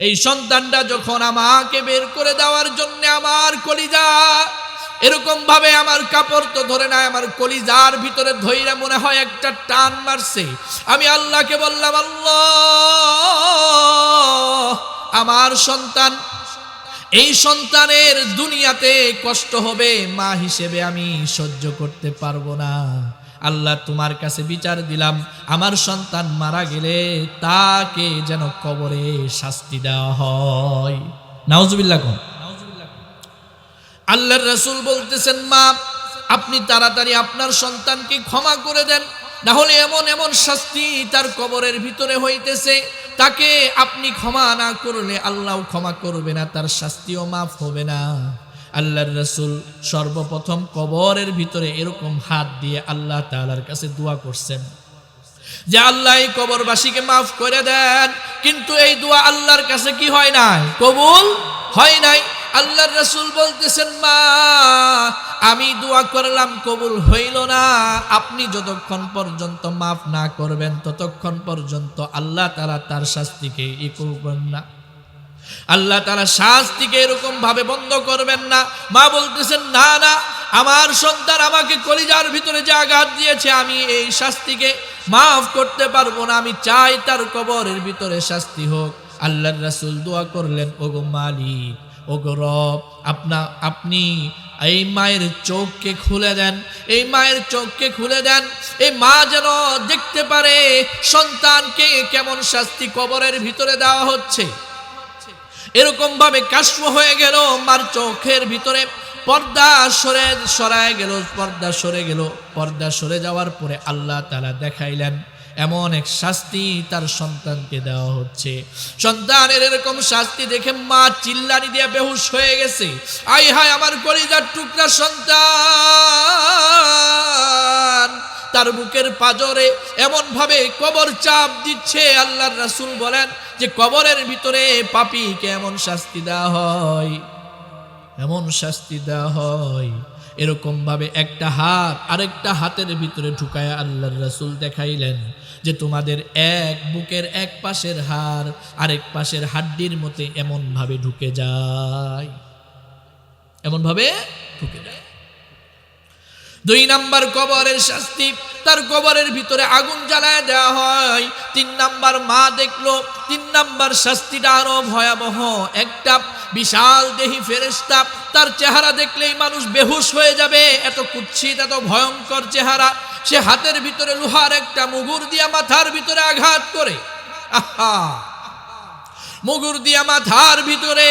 এই সন্তানটা যখন আমাকে বের করে দেওয়ার জন্য আমার কলিজা এরকম ভাবে আমার কাপড় তো ধরে না, আমার কলিজার ভিতরে ধইরা মনে হয় একটা টান মারছে। আমি আল্লাহকে বললাম, আল্লাহ, আমার সন্তান, এই সন্তানের দুনিয়াতে কষ্ট হবে, মা হিসেবে আমি সহ্য করতে পারবো না। আল্লাহ, তোমার কাছে বিচার দিলাম, আমার সন্তান মারা গেলে তাকে যেন কবরে শাস্তি দেওয়া হয়। নাউজুবিল্লাহ কোন। আল্লাহর রাসূল বলতেছেন, মা আপনি তাড়াতাড়ি আপনার সন্তানকে ক্ষমা করে দেন, না হলে এমন এমন শাস্তি তার কবরের ভিতরে হইতেছে, তাকে আপনি ক্ষমা না করলে আল্লাহ ক্ষমা করবে না, তার শাস্তিও মাফ হবে না। আল্লাহর রাসূল সর্বপ্রথম কবরের ভিতরে এরকম হাত দিয়ে আল্লাহ তাআলার কাছে দোয়া করছেন যে আল্লাহ এই কবরবাসীকে মাফ করে দেন। কিন্তু এই দোয়া আল্লাহর কাছে কি হয় নাই? কবুল হয় নাই। আল্লাহর রাসূল বলতেছেন, মা আমি দোয়া করলাম, কবুল হইল না, আপনি যতক্ষণ পর্যন্ত মাফ না করবেন ততক্ষণ পর্যন্ত আল্লাহ তাআলা তার শাস্তিকে করবেন না, আল্লাহ তাআলা শাস্তিকে এরকম ভাবে বন্ধ করবেন না। মা বলতেছেন, না না, আমার সন্তান আমাকে কলিজার ভিতরে যে আঘাত দিয়েছে, আমি এই শাস্তিকে মাফ করতে পারবো না, আমি চাই তার কবরের ভিতরে শাস্তি হোক। আল্লাহর রাসূল দোয়া করলেন, ওগো মালিক, ওগো রব, আপনি এই মায়ের চোখকে খুলে দেন, এই মায়ের চোখকে খুলে দেন, এই মা যেন দেখতে পারে সন্তানকে কেমন শাস্তি কবরের ভিতরে দেওয়া হচ্ছে। এরকম ভাবে কাশফ হয়ে গেল, মার চোখের ভিতরে পর্দা সরায় গেল, পর্দা সরে গেল। পর্দা সরে যাওয়ার পরে আল্লাহ তাআলা দেখাইলেন এমন এক শাস্তি তার সন্তানকে দেওয়া হচ্ছে। সন্তানের এরকম শাস্তি দেখে মা চিল্লানি দিয়ে বেহুশ হয়ে গেছে। আই হায়, আমার কলিজার টুকরা সন্তান, তার বুকের পাজরে এমন ভাবে কবর চাপ দিচ্ছে। আল্লাহর রাসূল বলেন যে কবরের ভিতরে পাপীকে এমন শাস্তি দেওয়া হয়, এমন শাস্তি দেওয়া হয়। এরকম ভাবে একটা হাত আরেকটা হাতের ভিতরে ঢুকায়া আল্লাহর রাসূল দেখাইলেন যে তোমাদের এক বুকের এক পাশের হাড় আরেক পাশের হাড্ডির মধ্যে এমন ভাবে ঢুকে যায়, এমন ভাবে ঢুকে যায়। 2 নাম্বার কবরের শাস্তি, তার কবরের ভিতরে আগুন জ্বালায় দেওয়া হয়। 3 নাম্বার মা দেখলো 3 নাম্বার শাস্তিটা আরো ভয়াবহ। একটা বিশাল দেহি ফেরেশতা, তার চেহারা দেখলেই মানুষ বেহুশ হয়ে যাবে, এত কুৎসিত, এত ভয়ঙ্কর চেহারা। সে হাতের ভিতরে লোহার একটা মুগুর দিয়া মাথার ভিতরে আঘাত করে, আহা, মুগুর দিয়া মাথার ভিতরে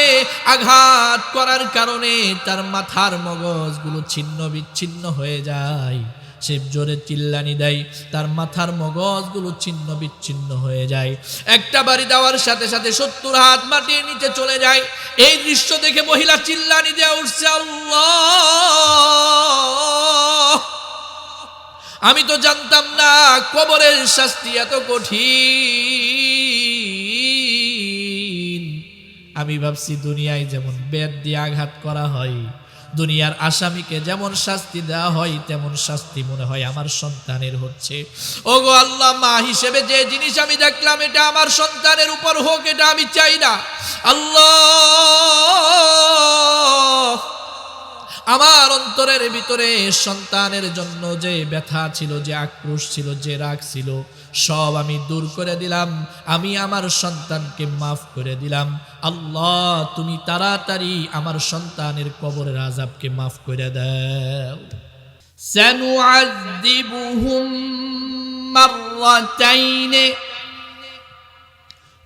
আঘাত করার কারণে তার মাথার মগজগুলো ছিন্ন বিচ্ছিন্ন হয়ে যায়। সে জোরে চিল্লানি দেয়, তার মাথার মগজগুলো ছিন্ন বিচ্ছিন্ন হয়ে যায়। একটা বাড়ি দেওয়ার সাথে সাথে 70 হাত মাটির নিচে চলে যায়। এই দৃশ্য দেখে মহিলা চিল্লানি দেয়া উঠছে, আল্লাহ, আমি তো জানতাম না কবরের শাস্তি এত কঠিন। আমি ভাবছি দুনিয়ায় যেমন বেত দিয়ে আঘাত করা হয়, দুনিয়ার আসামিকে যেমন শাস্তি দেওয়া হয়, তেমন শাস্তি মনে হয় আমার সন্তানের হচ্ছে। ওগো আল্লাহ, মা হিসেবে যে জিনিস আমি দেখলাম এটা আমার সন্তানের উপর হোক, এটা আমি চাই না। আল্লাহ, আমার অন্তরের ভিতরে সন্তানের জন্য যে ব্যথা ছিল, যে আক্রোশ ছিল, যে রাগ ছিল, সব আমি দূর করে দিলাম। আমি আমার সন্তানকে মাফ করে দিলাম। আল্লাহ, তুমি তাড়াতাড়ি আমার সন্তানের কবরের আযাবকে মাফ করে দাও। সানুআযিবুহুম মাররাতাইন।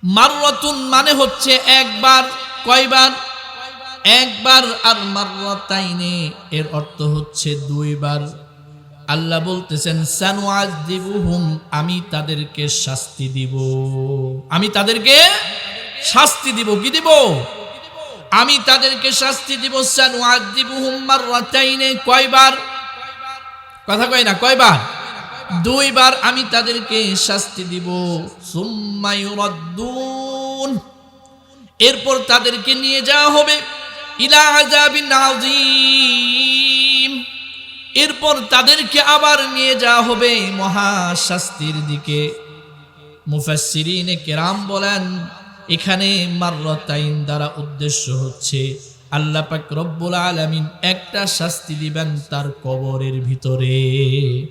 মাররাতুন মানে হচ্ছে একবার। কয়বার? একবার। আর মাররাতাইনে এর অর্থ হচ্ছে 2 বার। আল্লাহ বলতেছেন সানুআযিবুহুম, আমি তাদেরকে শাস্তি দিব, আমি তাদেরকে শাস্তি দিব। কি দিব? আমি তাদেরকে শাস্তি দিব। সানুআযিবুহুম মাররাতাইনে, কয়বার? কথা কয় না, কয়বার? 2 বার আমি তাদেরকে শাস্তি দিব। সুম্মা ইউরাদ্দুন, এরপর তাদেরকে নিয়ে যাওয়া হবে ইলা আযাবিন আযীম, এরপর তাদেরকে আবার নিয়ে যাওয়া হবে মহা শাস্তির দিকে। মুফাসসিরিনে কেরাম বলেন এখানে মাররাতাইন দ্বারা উদ্দেশ্য হচ্ছে আল্লাহ পাক রব্বুল আলামিন একটা শাস্তি দিবেন তার কবরের ভিতরে।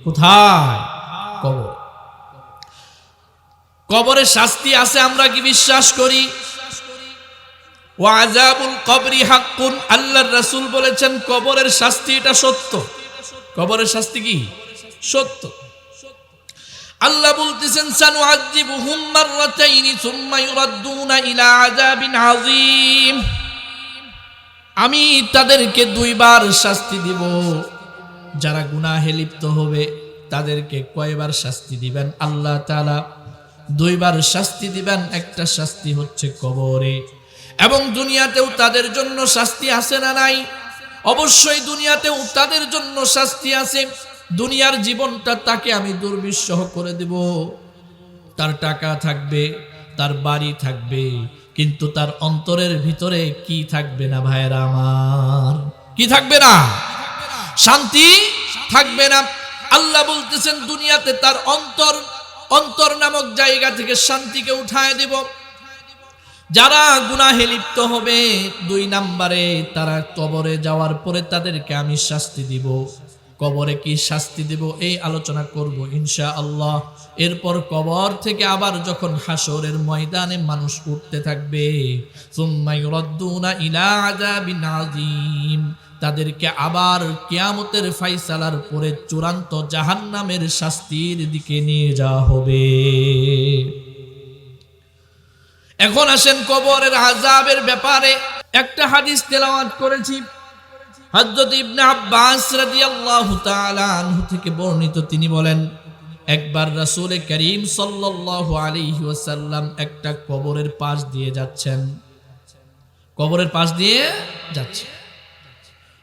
কোথায়? কবর। কবরে শাস্তি আছে, আমরা কি বিশ্বাস করি? ওয়া আযাবুল কবরি হাক্কুন, আল্লাহর রাসূল বলেছেন কবরের শাস্তি এটা সত্য। কবরের শাস্তি কি? সত্য। আল্লাহ বলতেছেন সানুআযিবুহুম মাররাতাইনি সুম্মা ইউরাদ্দুনা ইলা আযাবিন আযীম, আমি তাদেরকে দুইবার শাস্তি দিব। যারা গুনাহে লিপ্ত হবে তাদেরকে কয়বার শাস্তি দিবেন? আল্লাহ তাআলা দুইবার শাস্তি দিবেন। একটা শাস্তি হচ্ছে কবরে, এবং দুনিয়াতেও তাদের জন্য শাস্তি আছে না নাই? অবশ্যই দুনিয়াতেও তাদের জন্য শাস্তি আছে। দুনিয়ার জীবনটা তাকে আমি দুর্বিষহ করে দেব। তার টাকা থাকবে, তার বাড়ি থাকবে, কিন্তু তার অন্তরের ভিতরে কি থাকবে না ভাইরা আমার? কি থাকবে না? শান্তি থাকবে না। আল্লাহ বলতেছেন দুনিয়াতে তার অন্তর নামক জায়গা থেকে শান্তিকে উঠায় দেব। যারা গুনাহে লিপ্ত হবে, 2 নম্বরে তারা কবরে যাওয়ার পরে তাদেরকে আমি শাস্তি দিব। কবরে কি শাস্তি দেব এই আলোচনা করব ইনশাআল্লাহ। এরপর কবর থেকে আবার যখন হাসরের ময়দানে মানুষ উঠতে থাকবে, সুম্মা ইউরাদ্দুনা ইলা আযাবিন আযীম, তাদেরকে আবার কিয়ামতের ফায়সালার পরে চূড়ান্ত জাহান্নামের শাস্তির দিকে নিয়ে যাওয়া হবে। এখন আসেন কবরের আযাবের ব্যাপারে। একটা হাদিস তেলাওয়াত করেছি, হযরত ইবনে আব্বাস রাদিয়াল্লাহু তাআলা আনহু থেকে বর্ণিত। তিনি বলেন, একবার রাসূল করিম সাল্লাল্লাহু আলাইহি ওয়াসাল্লাম একটা কবরের পাশ দিয়ে যাচ্ছেন। কবরের পাশ দিয়ে যাচ্ছেন।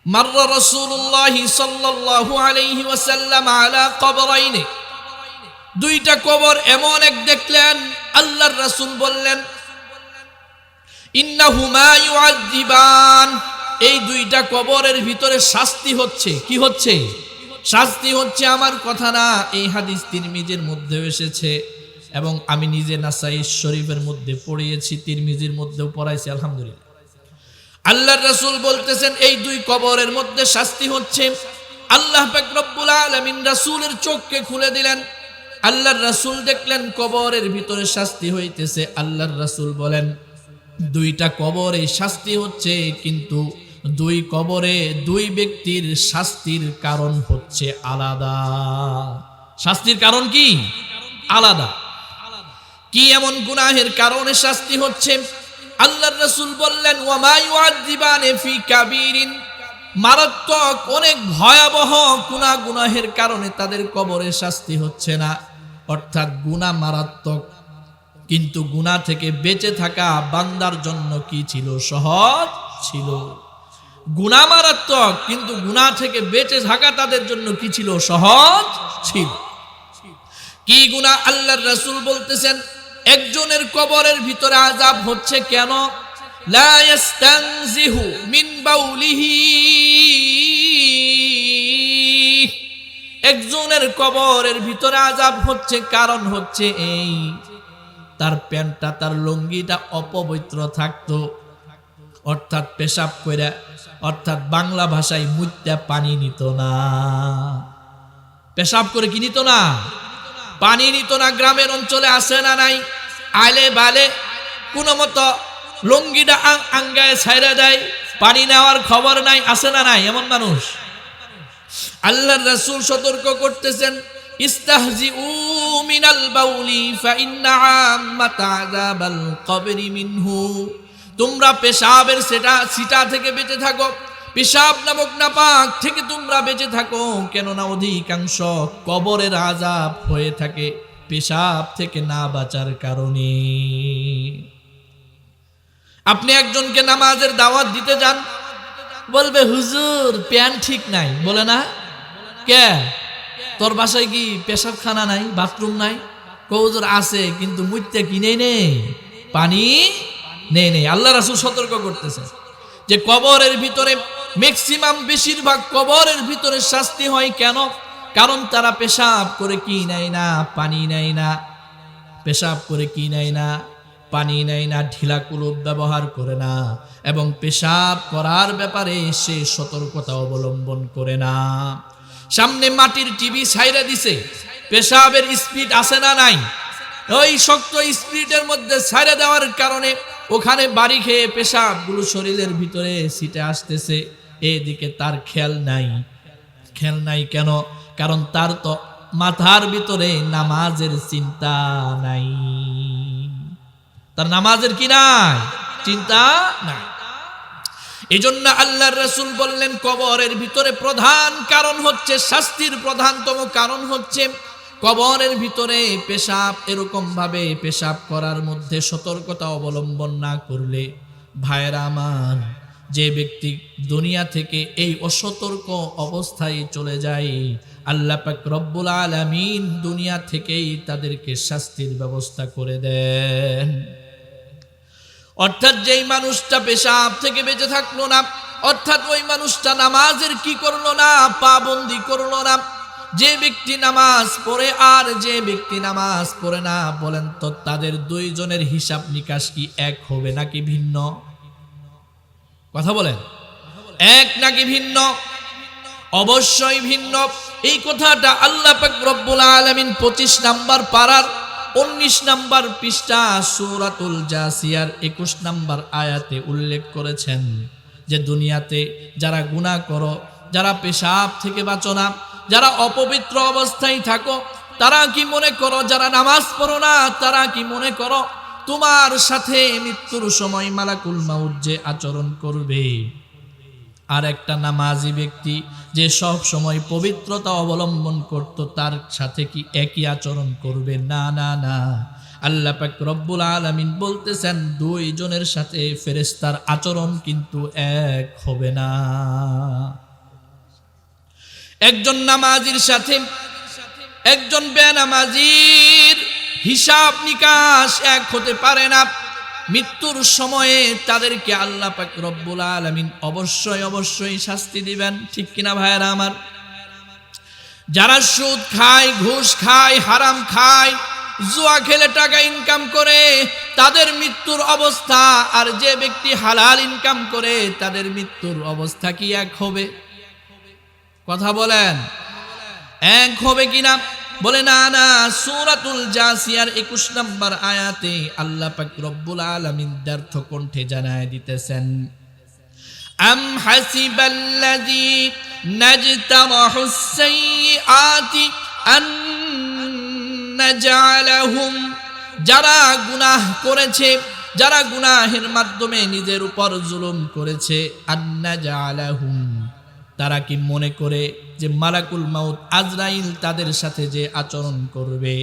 মাররা রাসূলুল্লাহি সাল্লাল্লাহু আলাইহি ওয়াসাল্লাম আলা কবরাইনি, 2টা কবর এমন এক দেখলেন। আল্লাহর রাসূল বললেন, ইন্নাহুমা ইউআযিবান, এই 2টা কবরের ভিতরে শাস্তি হচ্ছে। কি হচ্ছে? শাস্তি হচ্ছে। আমার কথা না, এই হাদিস তিরমিজির মধ্যে এসেছে, এবং আমি নিজে নাসাই শরীফের মধ্যে পড়িয়েছি, তিরমিজির মধ্যেও পড়াইছি, আলহামদুলিল্লাহ। আল্লাহর রাসূল বলতেছেন এই 2 কবরের মধ্যে শাস্তি হচ্ছে। আল্লাহ পাক রব্বুল আলামিন রাসূলের চোখকে খুলে দিলেন। আল্লাহর রাসূল দেখলেন কবরের ভিতরে শাস্তি হইতেছে। আল্লাহর রাসূল বলেন 2টা কবরে শাস্তি হচ্ছে, কিন্তু 2 কবরে 2 ব্যক্তির শাস্তির কারণ হচ্ছে আলাদা। শাস্তির কারণ কি? আলাদা। কি এমন গুনাহের কারণে শাস্তি হচ্ছে? আল্লাহর রাসূল বললেন, ওয়া মা ইউআযিবানি ফি কাবীরিন, মারাত্মক অনেক ভয়াবহ গুনাহের কারণে তাদের কবরে শাস্তি হচ্ছে না। অর্থাৎ গুনাহ মারাত্মক, কিন্তু গুনাহ থেকে বেঁচে থাকা বান্দার জন্য কি ছিল? সহজ ছিল। গুনাহ মারাত্মক, কিন্তু গুনাহ থেকে বেঁচে থাকা তাদের জন্য কি ছিল? সহজ ছিল। কি গুনাহ? আল্লাহর রাসূল বলতেছেন একজনের কবরের ভিতরে আযাব হচ্ছে কেন? লা ইস্তানজিহু মিন বাউলিহি, একজনের কবরের ভিতরে আযাব হচ্ছে কারণ হচ্ছে এই, তার প্যান্টটা, তার লুঙ্গিটা অপবিত্র থাকতো। অর্থাৎ পেশাব কইরা, অর্থাৎ বাংলা ভাষায় মুইত্যা পানি নিত না। পেশাব করে কি নিত না? পানি নিত না। গ্রামের অঞ্চলে আছে না নাই? আলে বালে কোনো মতো লুঙ্গিটা আঙ্গায় ছাইরা দেয়, পানি নেওয়ার খবর নাই। আছে না নাই এমন মানুষ? আল্লাহর রাসূল সতর্ক করতেছেন, ইস্তাহজিউ মিনাল বাউলি ফাইন্না আম্মাতা আযাবাল কবরি মিনহু, তোমরা পেশাবের সিটা থেকে বেঁচে থাকো, পেশাব নামক নাপাক থেকে তোমরা বেঁচে থাকো, কেননা অধিকাংশ কবরের আযাব হয়ে থাকে পেশাব থেকে না বাঁচার কারণে। আপনি একজনকে নামাজের দাওয়াত দিতে যান, বলবে হুজুর প্যান্ট ঠিক নাই। বলে না? কে? তোর বাসায় কি পেশাবখানা নাই, বাথরুম নাই? হুজুর আছে, কিন্তু মুইত্যা কি নেই, পানি নেই। আল্লাহ রাসূল সতর্ক করতেছে যে কবরের ভিতরে ম্যাক্সিমাম, বেশিরভাগ কবরের ভিতরে শাস্তি হয় কেন? কারণ তারা পেশাব করে কি নেয় না, পানি নেয় না। পেশাব করে কি নেয় না, পানি নেয় না, ঢিলা কুলুপ ব্যবহার করে না, এবং পেশাব করার ব্যাপারে সে সতর্কতা অবলম্বন করে না। সামনে মাটির টিভি ছাইরা দিছে, পেশাবের স্পিড আছে না নাই? ওই শক্ত স্পিডের মধ্যে ছাইরা দেওয়ার কারণে ওখানে বাড়ি খেয়ে পেশাবগুলো শরীরের ভিতরে ছিটে আসতেছে, এদিকে তার খেয়াল নাই। খেয়াল নাই কেন? কারণ তার তো মাথার ভিতরে নামাজের চিন্তা নাই। তার নামাজের কি নাই? চিন্তা নাই। এজন্য আল্লাহর রাসূল বললেন, কবরের ভিতরে প্রধান কারণ হচ্ছে, শাস্তির প্রধানতম কারণ হচ্ছে কবরের ভিতরে পেশাব। এরকম ভাবে পেশাব করার মধ্যে সতর্কতা অবলম্বন না করলে, ভাইরা আমার, যে ব্যক্তি দুনিয়া থেকে এই অসতর্ক অবস্থায় চলে যায়, আল্লাহ পাক রব্বুল আলামিন দুনিয়া থেকেই তাদেরকে শাস্তির ব্যবস্থা করে দেন। অর্থাৎ যেই মানুষটা পেশাব থেকে বেঁচে থাকলো না, অর্থাৎ ওই মানুষটা নামাজের কি করলো না? পাবন্দি করলো না। যে ব্যক্তি নামাজ পড়ে আর যে ব্যক্তি নামাজ পড়ে না, বলেন তো তাদের দুইজনের হিসাব নিকাশ কি এক হবে নাকি ভিন্ন? কথা বলেন, এক নাকি ভিন্ন? অবশ্যই ভিন্ন। এই কথাটা আল্লাহ পাক রব্বুল আলামিন 25 নাম্বার পারার 19 নাম্বার পৃষ্ঠা সূরাতুল জাসিয়ার 21 নাম্বার আয়াতে উল্লেখ করেছেন যে দুনিয়াতে যারা গুনাহ করো, যারা পেশাব থেকে বাঁচো না, যারা অপবিত্র অবস্থায় থাকো, তারা কি মনে করো, যারা নামাজ পড়ো না, তারা কি মনে করো তোমার সাথে মৃত্যুর সময় মালাকুল মাউত যে আচরণ করবে, আর একটা নামাজি ব্যক্তি যে সব সময় পবিত্রতা অবলম্বন করত, তার সাথে কি একই আচরণ করবে? না না না। আল্লাহ পাক রব্বুল আলামিন বলতেছেন, দুইজনের সাথে ফেরেশতার আচরণ কিন্তু এক হবে না। একজন নামাজির সাথে একজন বেনামাজির হিসাব নিকাশ এক হতে পারে না। মৃত্যুর সময়ে তাদেরকে আল্লাহ পাক রব্বুল আলামিন অবশ্যই অবশ্যই শাস্তি দিবেন। ঠিক কিনা ভাইরা আমার? যারা সুদ খায়, ঘুষ খায়, হারাম খায়, জুয়া খেলে টাকা ইনকাম করে, তাদের মৃত্যুর অবস্থা আর যে ব্যক্তি হালাল ইনকাম করে তাদের মৃত্যুর অবস্থা কি এক হবে? কথা বলেন, এক হবে কিনা? বলে না না। সূরাতুল জাসিয়ার 21 নম্বর আয়াতে আল্লাহ পাক রব্বুল আলামিন দ্ব্যর্থ কণ্ঠে জানায় দিতেছেন, আম হাসিবাল্লাযী নাজতারাহুস সাইয়্যাতি আন নাজআলাহুম, যারা গুনাহ করেছে, যারা গুনাহের মাধ্যমে নিজের উপর জুলুম করেছে, আন নাজআলাহুম, তারা কি মনে করে যে মালাকুল মাউত আজরাইল তাদের সাথে যে আচরণ করবে,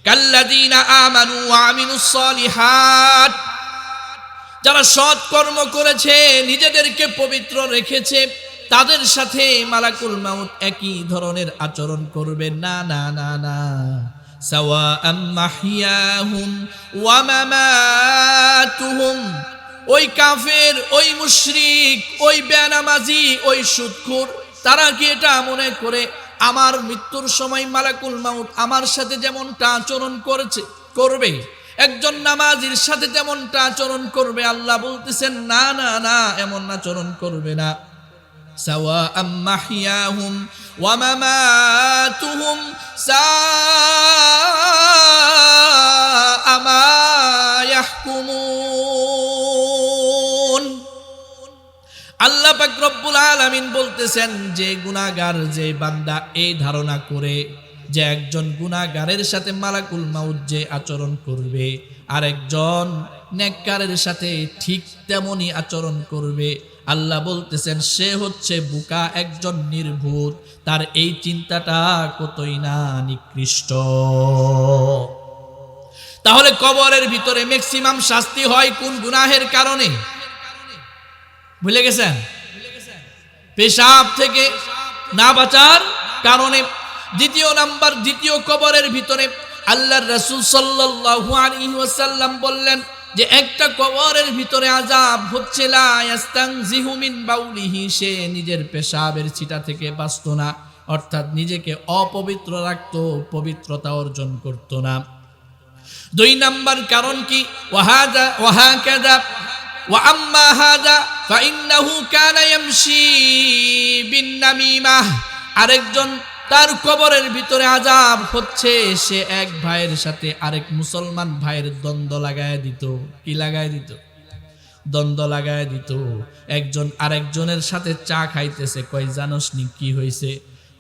কাল্লাযীনা আমানু ওয়া আমিলুস সলিহাত, যারা সৎ কর্ম করেছে, নিজেদেরকে পবিত্র রেখেছে, তাদের সাথে মালাকুল মাউত একই ধরনের আচরণ করবে? না না না না। সাওয়াআম মাহইয়াহুম ওয়া মামাতুহুম, ওই কাফের, ওই মুশরিক, ওই বেনামাজি, ওই সুদখোর, তারা কি এটা মনে করে আমার মৃত্যুর সময় মালাকুল মাউত আমার সাথে যেমনটা আচরণ করবে, একজন নামাজির সাথে যেমনটা আচরণ করবে? আল্লাহ বলতেছেন না না না, এমন আচরণ করবে না। সাওয়াআম মাহইয়াহুম ওয়া মামাতুহুম সাআ মা ইয়াহকুমুন। আল্লাহ পাক রব্বুল আলামিন বলতেছেন, যে গুনাহগার, যে বান্দা এই ধারণা করে যে একজন গুনাহগারের সাথে মালাকুল মাউত যে আচরণ করবে আর একজন নেককারের সাথে ঠিক তেমনি আচরণ করবে, আল্লাহ বলতেছেন সে হচ্ছে বোকা, একজন নির্ভুল, তার এই চিন্তাটা কতই না নিকৃষ্ট। তাহলে কবরের ভিতরে ম্যাক্সিমাম শাস্তি হয় কোন গুনাহের কারণে? ভুলে গেছেন? পেশাব থেকে না বাঁচার কারণে। দ্বিতীয় কবরের ভিতরে আল্লাহর রাসূল সাল্লাল্লাহু আলাইহি ওয়াসাল্লাম বললেন যে একটা কবরের ভিতরে আযাব হচ্ছে লা ইয়াস্তানজিহু মিন বাউলিহি, সে নিজের পেশাবের ছিটা থেকে বাঁচত না, অর্থাৎ নিজেকে অপবিত্র রাখত, পবিত্রতা অর্জন করত না। দুই নাম্বার কারণ কি, ওয়াহাকাযা ওয়া আম্মা হাযা ফাইন্নাহু কানা ইয়ামশি বিন নামিমাহ। আরেকজন তার কবরের ভিতরে আযাব হচ্ছে, সে এক ভাইয়ের সাথে আরেক মুসলমান ভাইয়ের দ্বন্দ্ব লাগায় দিত। কি লাগায় দিত? দ্বন্দ্ব লাগায় দিত। একজন আরেকজনের সাথে চা খাইতেছে, কই জানোস নি কি হয়েছে?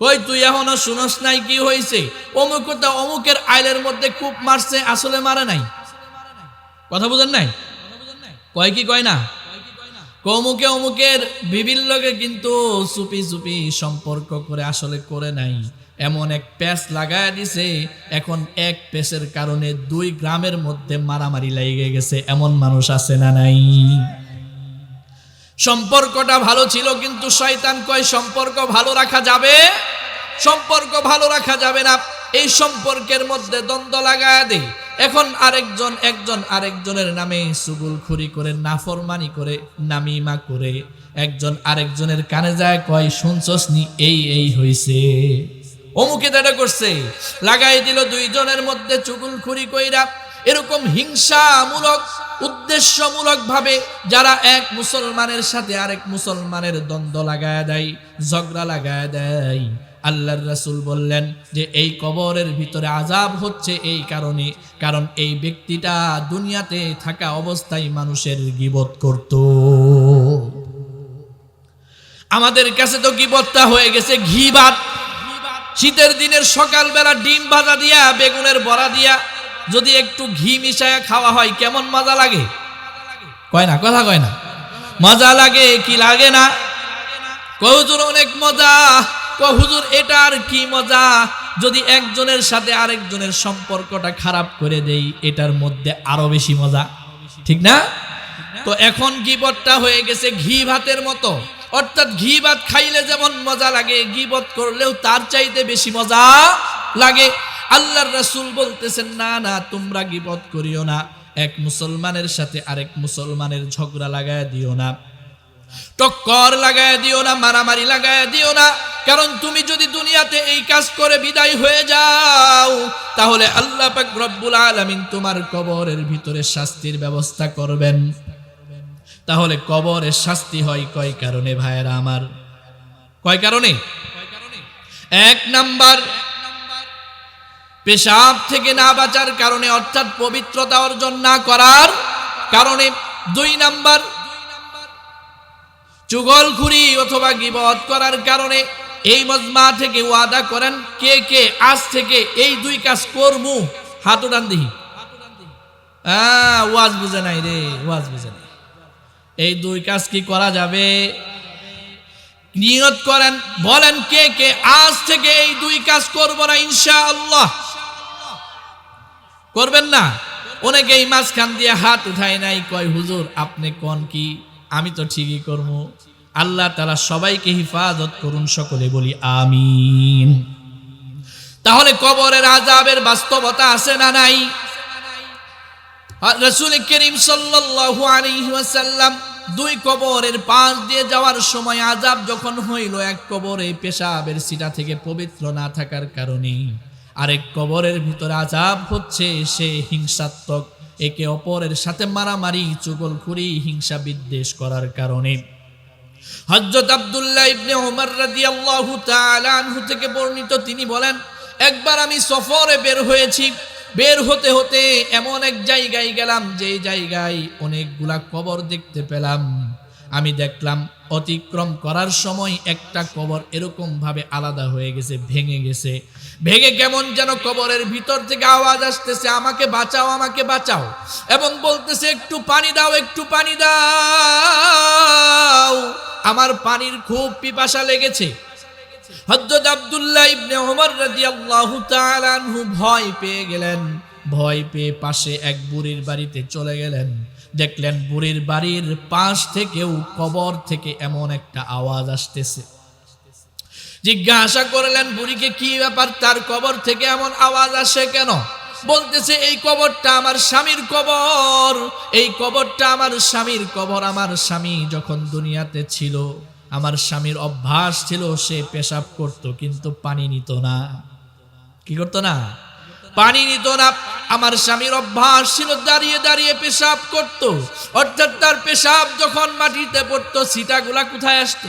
কই তুই এখনো শুনস নাই কি হয়েছে? অমুকটা অমুকের আইলের মধ্যে কূপ মারছে, আসলে মারে নাই। কথা বুঝেন নাই? কয় কি কয় না? অমুকে অমুকের বিভিন্ন লোকে কিন্তু চুপি চুপি সম্পর্ক করে আসলে করে নাই, এমন এক প্যাচ লাগায় দিছে। এখন এক প্যাচের কারণে 2 গ্রামের মধ্যে মারামারি লেগে গেছে। এমন মানুষ আছে না নাই? সম্পর্কটা ভালো ছিল, কিন্তু শয়তান কয় সম্পর্ক ভালো রাখা যাবে, সম্পর্ক ভালো রাখা যাবে না। এই সম্পর্কের মধ্যে দ্বন্দ্ব লাগায় দেয়। এখন একজন আরেকজনের নামে চুগলখড়ি করে, নাফরমানি করে, নামিমা করে একজন আরেকজনের কানে যায়, কয় শুনছস নি এই এই হইছে, অমুকে এটা করছে, লাগাই দিল দুইজনের মধ্যে চুগলখড়ি কইরা। এরকম হিংসামূলক উদ্দেশ্যমূলক ভাবে যারা এক মুসলমানের সাথে আরেক মুসলমানের দ্বন্দ্ব লাগায় দেয়, ঝগড়া লাগায় দেয়, আল্লাহর রাসূল বললেন যে এই কবরের ভিতরে আযাব হচ্ছে এই কারণে, কারণ এই ব্যক্তিটা দুনিয়াতে থাকা অবস্থায় মানুষের গীবত করত। আমাদের কাছে তো গীবতটা হয়ে গেছে ঘি ভাত। শীতের দিনের সকালবেলা ডিম ভাজা দিয়া, বেগুনের বড়া দিয়া যদি একটু ঘি মিশায়া খাওয়া হয়, কেমন মজা লাগে? কয় না, কথা কয় না? মজা লাগে কি লাগে না? কয় হুজুর অনেক মজা। কয় হুজুর এটা আর কি মজা? যদি একজনের সাথে আরেকজনের সম্পর্কটা খারাপ করে দেই, এটার মধ্যে আরো বেশি মজা, ঠিক না? তো এখন গীবতটা হয়ে গেছে ঘি ভাতের মতো, অর্থাৎ ঘি ভাত খাইলে যেমন মজা লাগে, গীবত করলেও তার চাইতে বেশি মজা লাগে। আল্লাহর রাসূল বলতেছেন না না, তোমরা গীবত করিও না, এক মুসলমানের সাথে আরেক মুসলমানের ঝগড়া লাগায় দিও না, টক্কর লাগায় দিও না, মারামারি লাগায় দিও না। কারণ তুমি যদি দুনিয়াতে এই কাজ করে বিদায় হয়ে যাও, তাহলে আল্লাহ পাক রব্বুল আলামিন তোমার কবরের ভিতরে শাস্তির ব্যবস্থা করবেন। তাহলে কবরের শাস্তি হয় কয় কারণে ভাইয়েরা আমার? কয় কারণে? 1 নাম্বার, পেশাব থেকে না বাঁচার কারণে, অর্থাৎ পবিত্রতা অর্জন না করার কারণে। 2 নাম্বার, চুগলখড়ি অথবা গীবত করার কারণে। এই মজমা থেকে ওয়াদা করেন কে কে আজ থেকে এই 2 কাজ করবো? হাত উঠান দেখি। ওয়াজ বুঝে নাই রে, ওয়াজ বুঝে নাই। এই 2 কাজ কি করা যাবে? নিয়ত করেন, বলেন কে কে আজ থেকে এই 2 কাজ করব না ইনশাআল্লাহ? করবেন না? অনেকেই মাঝখান দিয়ে হাত উঠায় নাই, কয় হুজুর আপনি কোন কি? আমি তো ঠিকই করব। আল্লাহ তাআলা সবাইকে হিফাজত করুন, সকলে বলি আমিন। তাহলে কবরের আযাবের বাস্তবতা আছে না নাই? রাসূল করিম সাল্লাল্লাহু আলাইহি ওয়াসাল্লাম 2 কবরের পাশ দিয়ে যাওয়ার সময় আযাব যখন হইল, এক কবরে পেশাবের সিটা থেকে পবিত্র না থাকার কারণে, আরেক কবরের ভিতরে আযাব হচ্ছে সে হিংসাত্মক, একে অপরের সাথে মারামারি, চুগলখড়ি, হিংসা বিদ্বেষ করার কারণে। হযরত আব্দুল্লাহ ইবনে ওমর রাদিয়াল্লাহু তাআলা আনহু থেকে বর্ণিত, তিনি বলেন একবার আমি সফরে বের হয়েছি, বের হতে হতে এমন এক জায়গায় গেলাম, যে জায়গায় অনেকগুলা কবর দেখতে পেলাম। আমি দেখলাম অতিক্রম করার সময় একটা কবর এরকম ভাবে আলাদা হয়ে গেছে, ভেঙে গেছে। ভেঙে কেমন যেন কবরের ভিতর থেকে আওয়াজ আসতেছে, আমাকে বাঁচাও, আমাকে বাঁচাও, এবং বলতেছে একটু পানি দাও, একটু পানি দাও, আমার পানির খুব পিপাসা লেগেছে। হযরত আব্দুল্লাহ ইবনে ওমর রাদিয়াল্লাহু তাআলা আনহু ভয় পেয়ে গেলেন। ভয় পেয়ে পাশে এক বুড়ির বাড়িতে চলে গেলেন। দেখলেন বুড়ির বাড়ির পাশ থেকেও কবর থেকে এমন একটা আওয়াজ আসতেছে। জিজ্ঞাসা করলেন বুড়িকে, কি ব্যাপার, তার কবর থেকে এমন আওয়াজ আসে কেন? বলতেছে এই কবরটা আমার স্বামীর কবর, এই কবরটা আমার স্বামীর কবর। আমার স্বামী যখন দুনিয়াতে ছিল, আমার স্বামীর অভ্যাস ছিল সে পেশাব করত, কিন্তু পানি নিত না। কি করতো না? পানি নিত না। আমার স্বামীর অভ্যাস ছিল দাঁড়িয়ে দাঁড়িয়ে পেশাব করত, অর্থাৎ তার পেশাব যখন মাটিতে পড়তো ছিটাগুলা কোথায় আসতো?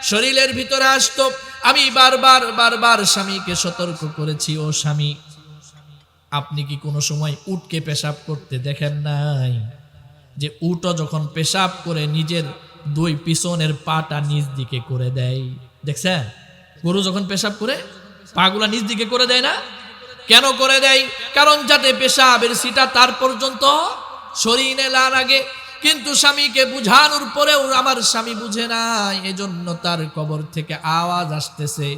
শরীরের ভিতরে আসতো। আমি বারবার বারবার স্বামীকে সতর্ক করেছি, ও স্বামী, আপনি কি কোনো সময় উটকে পেশাব করতে দেখেন নাই? যে উটও যখন পেশাব করে নিজের দুই পিছনের পাটা নিচ দিকে করে দেয়, দেখছেন? গরু যখন পেশাব করে পাগুলা নিচ দিকে করে দেয় না? কেন করে দেয়? কারণ যাতে পেশাবের সিটা তার পর্যন্ত শরীরে না লাগে। কিন্তু স্বামীকে বুঝানোর পরেও আমার স্বামী বুঝে না, এজন্য তার কবর থেকে আওয়াজ আসতেছে,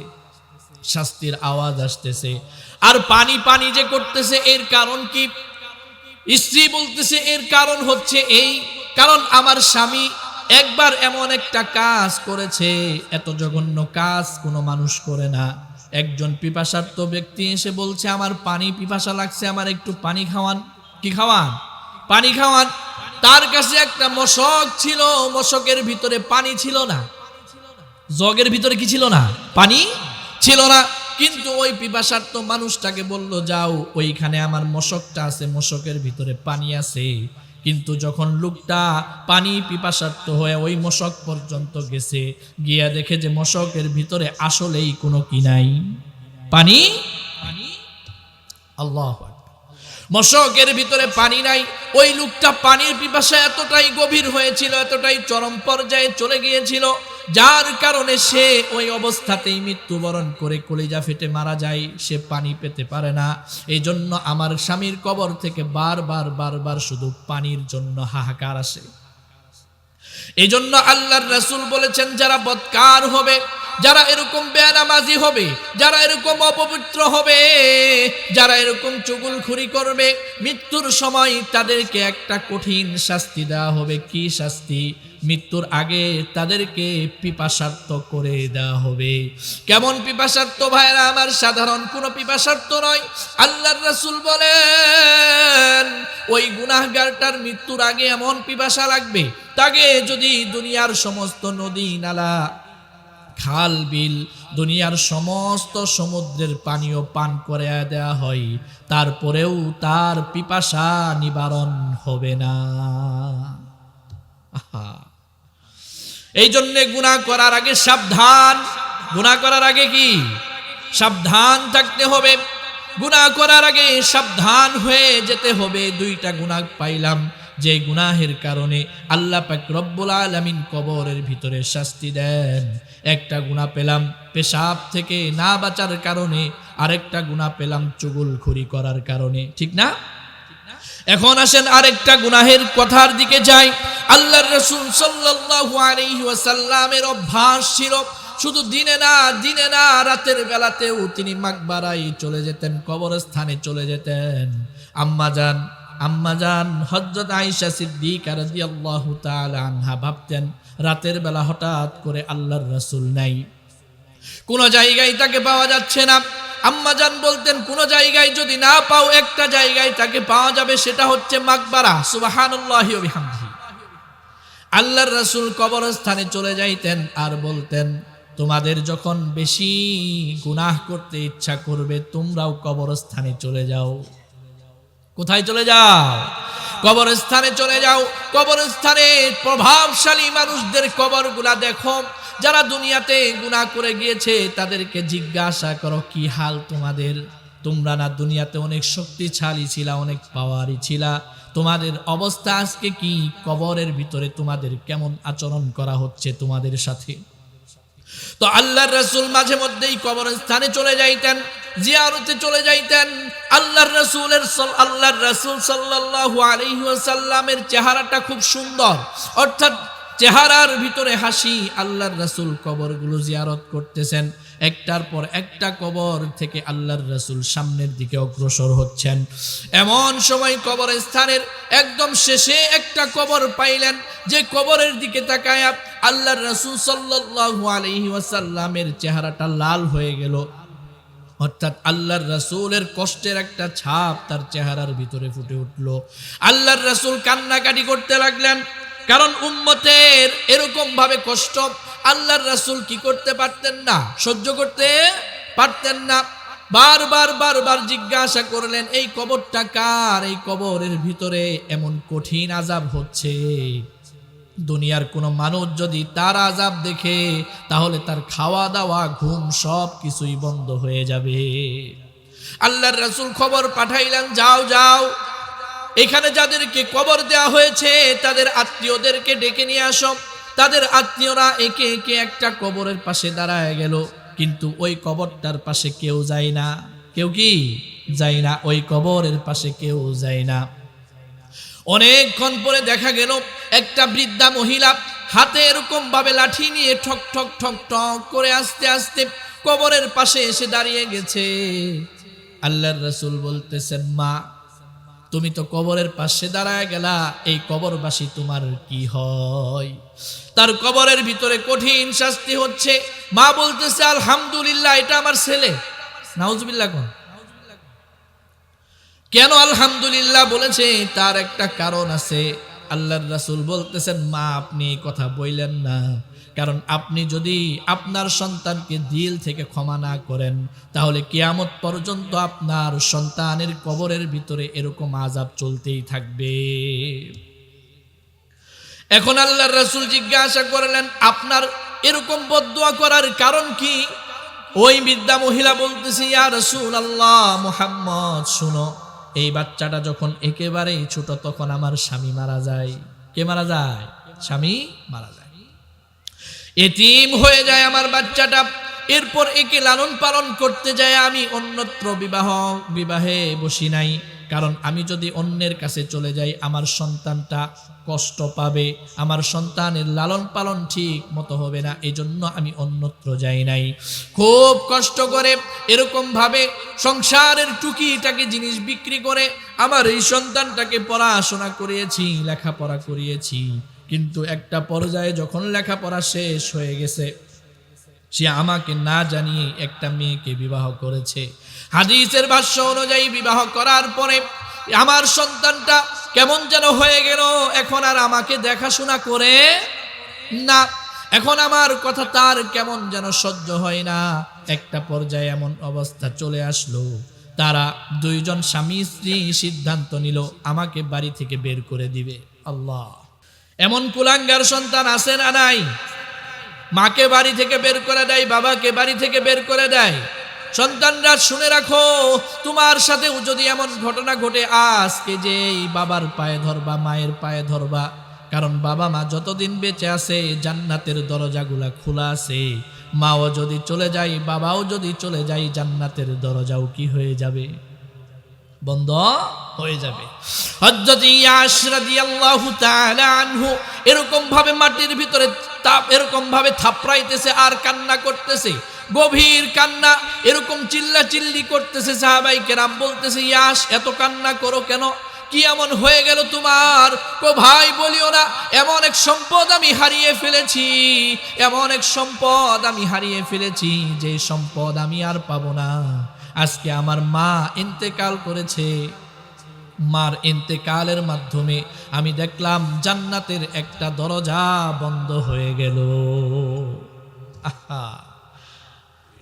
শাস্তির আওয়াজ আসতেছে। আর পানি পানি যে করতেছে, এর কারণ কি? স্ত্রী বলতেছে এর কারণ হচ্ছে এই, কারণ আমার স্বামী একবার এমন একটা কাজ করেছে, এত জঘন্য কাজ কোনো মানুষ করে না। একজন পিপাসার্ত ব্যক্তি এসে বলছে, আমার পানি পিপাসা লাগছে, আমার একটু পানি খাওয়ান। কি খাওয়ান? পানি খাওয়ান। তার কাছে একটা মশক ছিল, মশকের ভিতরে পানি ছিল না। জগের ভিতরে কি ছিল না? পানি ছিল না। কিন্তু ওই পিপাসার্ত মানুষটাকে বলল, যাও ওইখানে আমার মশকটা আছে, মশকের ভিতরে পানি আছে। কিন্তু যখন লোকটা পানি পিপাসার্ত হয়ে ওই মশক পর্যন্ত গেছে, গিয়া দেখে যে মশকের ভিতরে আসলেই কোনো কি নাই, পানি। আল্লাহ, মশকের ভিতরে পানি নাই। ওই লোকটা পানির পিপাসা এতটাই গভীর হয়েছিল, এতটাই চরম পর্যায়ে চলে গিয়েছিল, যার কারণে সে ওই অবস্থাতেই মৃত্যুবরণ করে কলিজা ফেটে মারা যায়। সে পানি পেতে পারে না। এই জন্য আমার স্বামীর কবর থেকে বারবার বারবার শুধু পানির জন্য হাহাকার আসে। এই জন্য আল্লাহর রাসূল বলেছেন, যারা বদকার হবে, যারা এরকম বেনামাজি হবে, যারা এরকম অপবিত্র হবে, যারা এরকম চুগলখুরি করবে, মৃত্যুর সময় তাদেরকে একটা কঠিন শাস্তি দেওয়া হবে। কি শাস্তি? মৃত্যুর আগে তাদেরকে পিপাসার্ত করে দেওয়া হবে। কেমন পিপাসার্ত ভাইরা আমার? সাধারণ কোনো পিপাসার্ত নয়। আল্লাহর রাসূল বলেন, ওই গুনাহগারটার মৃত্যুর আগে এমন পিপাসা লাগবে, তাকে যদি দুনিয়ার সমস্ত নদী নালা, খাল বিল, দুনিয়ার সমস্ত সমুদ্রের পানীয় পান করে দেয়া হয়, তারপরেও তার পিপাসা নিবারণ হবে না। এই জন্যে গুনাহ করার আগে সাবধান। গুনাহ করার আগে কি? সাবধান থাকতে হবে। গুনাহ করার আগে সাবধান হয়ে যেতে হবে। দুইটা গুনাহ পাইলাম, যে গুনাহের কারণে আল্লাহ পাক রব্বুল আলামিন কবরের ভিতরে শাস্তি দেন। একটা গুনাহ পেলাম পেশাব থেকে না বাঁচার কারণে, আরেকটা গুনাহ পেলাম চুগলখুরি করার কারণে, ঠিক না? এখন আসেন আরেকটা গুনাহের কথার দিকে যাই। আল্লাহর রাসূল সাল্লাল্লাহু আলাইহি ওয়াসাল্লামের অভ্যাস ছিল, শুধু দিনে না রাতের বেলাতেও তিনি মাকবারায় চলে যেতেন, কবরস্থানে চলে যেতেন। আম্মাজান হযরত আয়েশা সিদ্দিকা রাদিয়াল্লাহু তাআলা আনহা ভাবতেন, রাতের বেলা হঠাৎ করে আল্লাহর রাসূল নাই, কোন জায়গায় তাকে পাওয়া যাচ্ছে না। আম্মাজান বলতেন, কোন জায়গায় যদি না পাও, একটা জায়গায় তাকে পাওয়া যাবে, সেটা হচ্ছে মাকবারা। সুবহানাল্লাহি ওয়া বিহামদিহি। আল্লাহর রাসূল কবরস্থানে চলে যাইতেন আর বলতেন, তোমাদের যখন বেশি গুনাহ করতে ইচ্ছা করবে, তোমরাও কবরস্থানে চলে যাও। কোথায় চলে যাও? কবরস্থানে চলে যাও। কবরস্থানে প্রভাবশালী মানুষদের কবরগুলা দেখো, যারা দুনিয়াতে গুনাহ করে গিয়েছে, তাদেরকে জিজ্ঞাসা করো, কি হাল তোমাদের? তোমরা না দুনিয়াতে অনেক শক্তিশালী ছিলা, অনেক পাওয়ারি ছিলা, তোমাদের অবস্থা আজকে কি? কবরের ভিতরে তোমাদের কেমন আচরণ করা হচ্ছে তোমাদের সাথে? তো আল্লাহর রাসূল মাঝে মধ্যেই কবরস্থানে চলে যাইতেন, জিয়ারতে চলে যাইতেন। আল্লাহর রাসূল সাল্লাল্লাহু আলাইহি ওয়াসাল্লামের চেহারাটা খুব সুন্দর, অর্থাৎ চেহারার ভিতরে হাসি। আল্লাহর রাসূল কবরগুলো জিয়ারত করতেছেন, একটার পর একটা কবর থেকে আল্লাহর রাসূল সামনের দিকে অগ্রসর হচ্ছেন। এমন সময় কবরস্থানের একদম শেষে একটা কবর পাইলেন, যে কবরের দিকে তাকায় আল্লাহর রাসূল সাল্লাল্লাহু আলাইহি ওয়াসাল্লামের চেহারাটা লাল হয়ে গেল, অর্থাৎ আল্লাহর রাসূলের কষ্টের একটা ছাপ তার চেহারার ভিতরে ফুটে উঠল। আল্লাহর রাসূল কান্নাকাটি করতে লাগলেন, কারণ উম্মতের এরকম ভাবে কষ্ট আল্লাহর রাসূল কি করতে পারতেন না? সহ্য করতে পারতেন না। বারবার জিজ্ঞাসা করলেন, এই কবরটা কার? এই কবরের ভিতরে এমন কঠিন আযাব হচ্ছে, দুনিয়ার কোনো মানুষ যদি তার আযাব দেখে তাহলে তার খাওয়া দাওয়া ঘুম সব কিছুই বন্ধ হয়ে যাবে। আল্লাহর রাসূল খবর পাঠাইলেন, যাও এখানে যাদেরকে কবর দেওয়া হয়েছে তাদের আত্মীয়দেরকে ডেকে নিয়ে আসো। তাদের আত্মীয়রা একে একে একটা কবরের পাশে দাঁড়ায় গেল, কিন্তু ওই কবরটার পাশে কেউ যায় না। কেউ কি যায় না? ওই কবরের পাশে কেউ যায় না। অনেকক্ষণ পরে দেখা গেল একটা বৃদ্ধা মহিলা হাতে এরকম ভাবে লাঠি নিয়ে ঠক ঠক ঠক ঠক করে আস্তে আস্তে কবরের পাশে এসে দাঁড়িয়ে গেছে। আল্লাহর রাসূল বলতেছেন, মা তুমি তো কবরের পাশে দাঁড়ায় গেলা, এই কবরবাসী তোমার কি হয়? তার কবরের ভিতরে কঠিন শাস্তি হচ্ছে। মা বলতেছে, আলহামদুলিল্লাহ, এটা আমার ছেলে। নাউজুবিল্লাহ। কেন আলহামদুলিল্লাহ বলেছে? তার একটা কারণ আছে। আল্লাহর রাসূল বলতেছেন, মা আপনি এই কথা বললেন না, কারণ আপনি যদি আপনার সন্তানকে দিল থেকে ক্ষমা না করেন তাহলে কিয়ামত পর্যন্ত আপনার সন্তানের কবরের ভিতরে এরকম আযাব চলতেই থাকবে। এখন আল্লাহর রাসূল জিজ্ঞাসা করলেন, আপনার এরকম বদদুয়া করার কারণ কি? ওই বৃদ্ধা মহিলা বলতেছে, ইয়া রাসূলুল্লাহ মুহাম্মদ, শুনো, এই বাচ্চাটা যখন একেবারেই ছোট তখন আমার স্বামী মারা যায়। কে মারা যায়? স্বামী মারা যায়। এতিম হয়ে যায় আমার বাচ্চাটা। এরপর একে লালন পালন করতে যায় আমি অন্যত্র বিবাহে বসি নাই, কারণ আমি যদি অন্যের কাছে চলে যাই আমার সন্তানটা কষ্ট পাবে, আমার সন্তানের লালন পালন ঠিক মতো হবে না, এজন্য আমি অন্যত্র যাই নাই। খুব কষ্ট করে এরকম ভাবে সংসারের টুকিটাকি জিনিস বিক্রি করে আমার এই সন্তানটাকে পড়াশোনা করিয়েছি, লেখাপড়া করিয়েছি। কিন্তু একটা পর্যায়ে যখন লেখাপড়া শেষ হয়ে গেছে, সে আমাকে না জানিয়ে একটা মেয়েকে বিবাহ করেছে। হাদিসের ভাষ্য অনুযায়ী বিবাহ করার পরে আমার সন্তানটা কেমন যেন হয়ে গেল, এখন আর আমাকে দেখাশোনা করে না, এখন আমার কথা তার কেমন যেন সহ্য হয় না। একটা পর্যায়ে এমন অবস্থা চলে আসলো, তারা দুইজন স্বামী স্ত্রী সিদ্ধান্ত নিল আমাকে বাড়ি থেকে বের করে দিবে। আল্লাহ, এমন কুলাঙ্গার সন্তান আছে না নাই? মাকে বাড়ি থেকে বের করে দেয়, বাবাকে বাড়ি থেকে বের করে দেয়। সন্তানরা শুনে রাখো, তোমার সাথেও যদি এমন ঘটনা ঘটে, আজকে যে এই বাবার পায়ে ধরবা, মায়ের পায়ে ধরবা, কারণ বাবা মা যতদিন বেঁচে আছে জান্নাতের দরজাগুলা খোলা আছে। মাও যদি চলে যায়, বাবাও যদি চলে যায়, জান্নাতের দরজাও কি হয়ে যাবে? বন্ধ হয়ে যাবে। হযরত ইয়াস রাদিয়াল্লাহু তাআলা আনহু এরকম ভাবে মাটির ভিতরে এরকম ভাবে থাপড়াইতেছে আর কান্না করতেছে, গভীর কান্না, এরকম চিল্লাচিল্লি করতেছে। সাহাবায়ে কেরাম বলতেছে, ইয়াস এত কান্না করো কেন? কি এমন হয়ে গেল তোমার? ও ভাই বলিও না, এমন এক সম্পদ আমি হারিয়ে ফেলেছি, এমন এক সম্পদ আমি হারিয়ে ফেলেছি যে সম্পদ আমি আর পাবো না। আজকে আমার মা ইন্তেকাল করেছে, মার ইন্তেকালের মাধ্যমে আমি দেখলাম জান্নাতের একটা দরজা বন্ধ হয়ে গেল। আহা,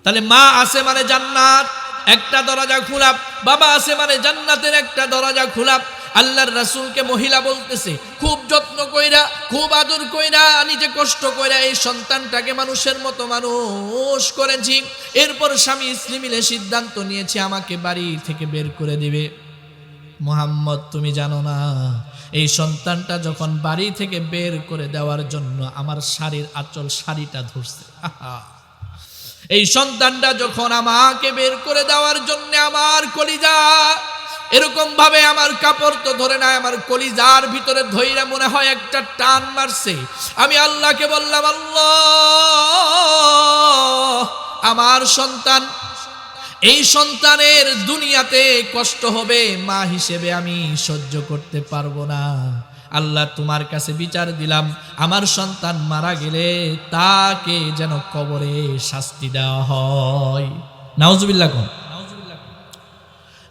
তাহলে মা আছে মানে জান্নাত একটা দরজা খোলা, বাবা আছে মানে জান্নাতের একটা দরজা খোলা। আল্লাহর রাসূলকে মহিলা বলতেছে, খুব যত্ন কইরা, খুব আদর কইরা, নিজে কষ্ট কইরা এই সন্তানটাকে মানুষের মতো মানুষ করেছি। এরপর স্বামী স্ত্রী মিলে সিদ্ধান্ত নিয়েছে আমাকে বাড়ি থেকে বের করে দিবে। মুহাম্মদ, তুমি জানো না, এই সন্তানটা যখন বাড়ি থেকে বের করে দেওয়ার জন্য আমার শাড়ির আঁচল শাড়িটা ধরছে। এই সন্তানটা যখন আমাকে বের করে দেওয়ার জন্য আমার কলিজা এরকম ভাবে, আমার কাপড় তো ধরে না, আমার কলিজার ভিতরে ধইরা মনে হয় একটা টান মারছে। আমি আল্লাহকে বললাম, আল্লাহ, আমার সন্তান, এই সন্তানের দুনিয়াতে কষ্ট হবে, মা হিসেবে আমি সহ্য করতে পারবো না। আল্লাহ, তোমার কাছে বিচার দিলাম, আমার সন্তান মারা গেলে তাকে যেন কবরে শাস্তি দেওয়া হয়। নাউজুবিল্লাহ।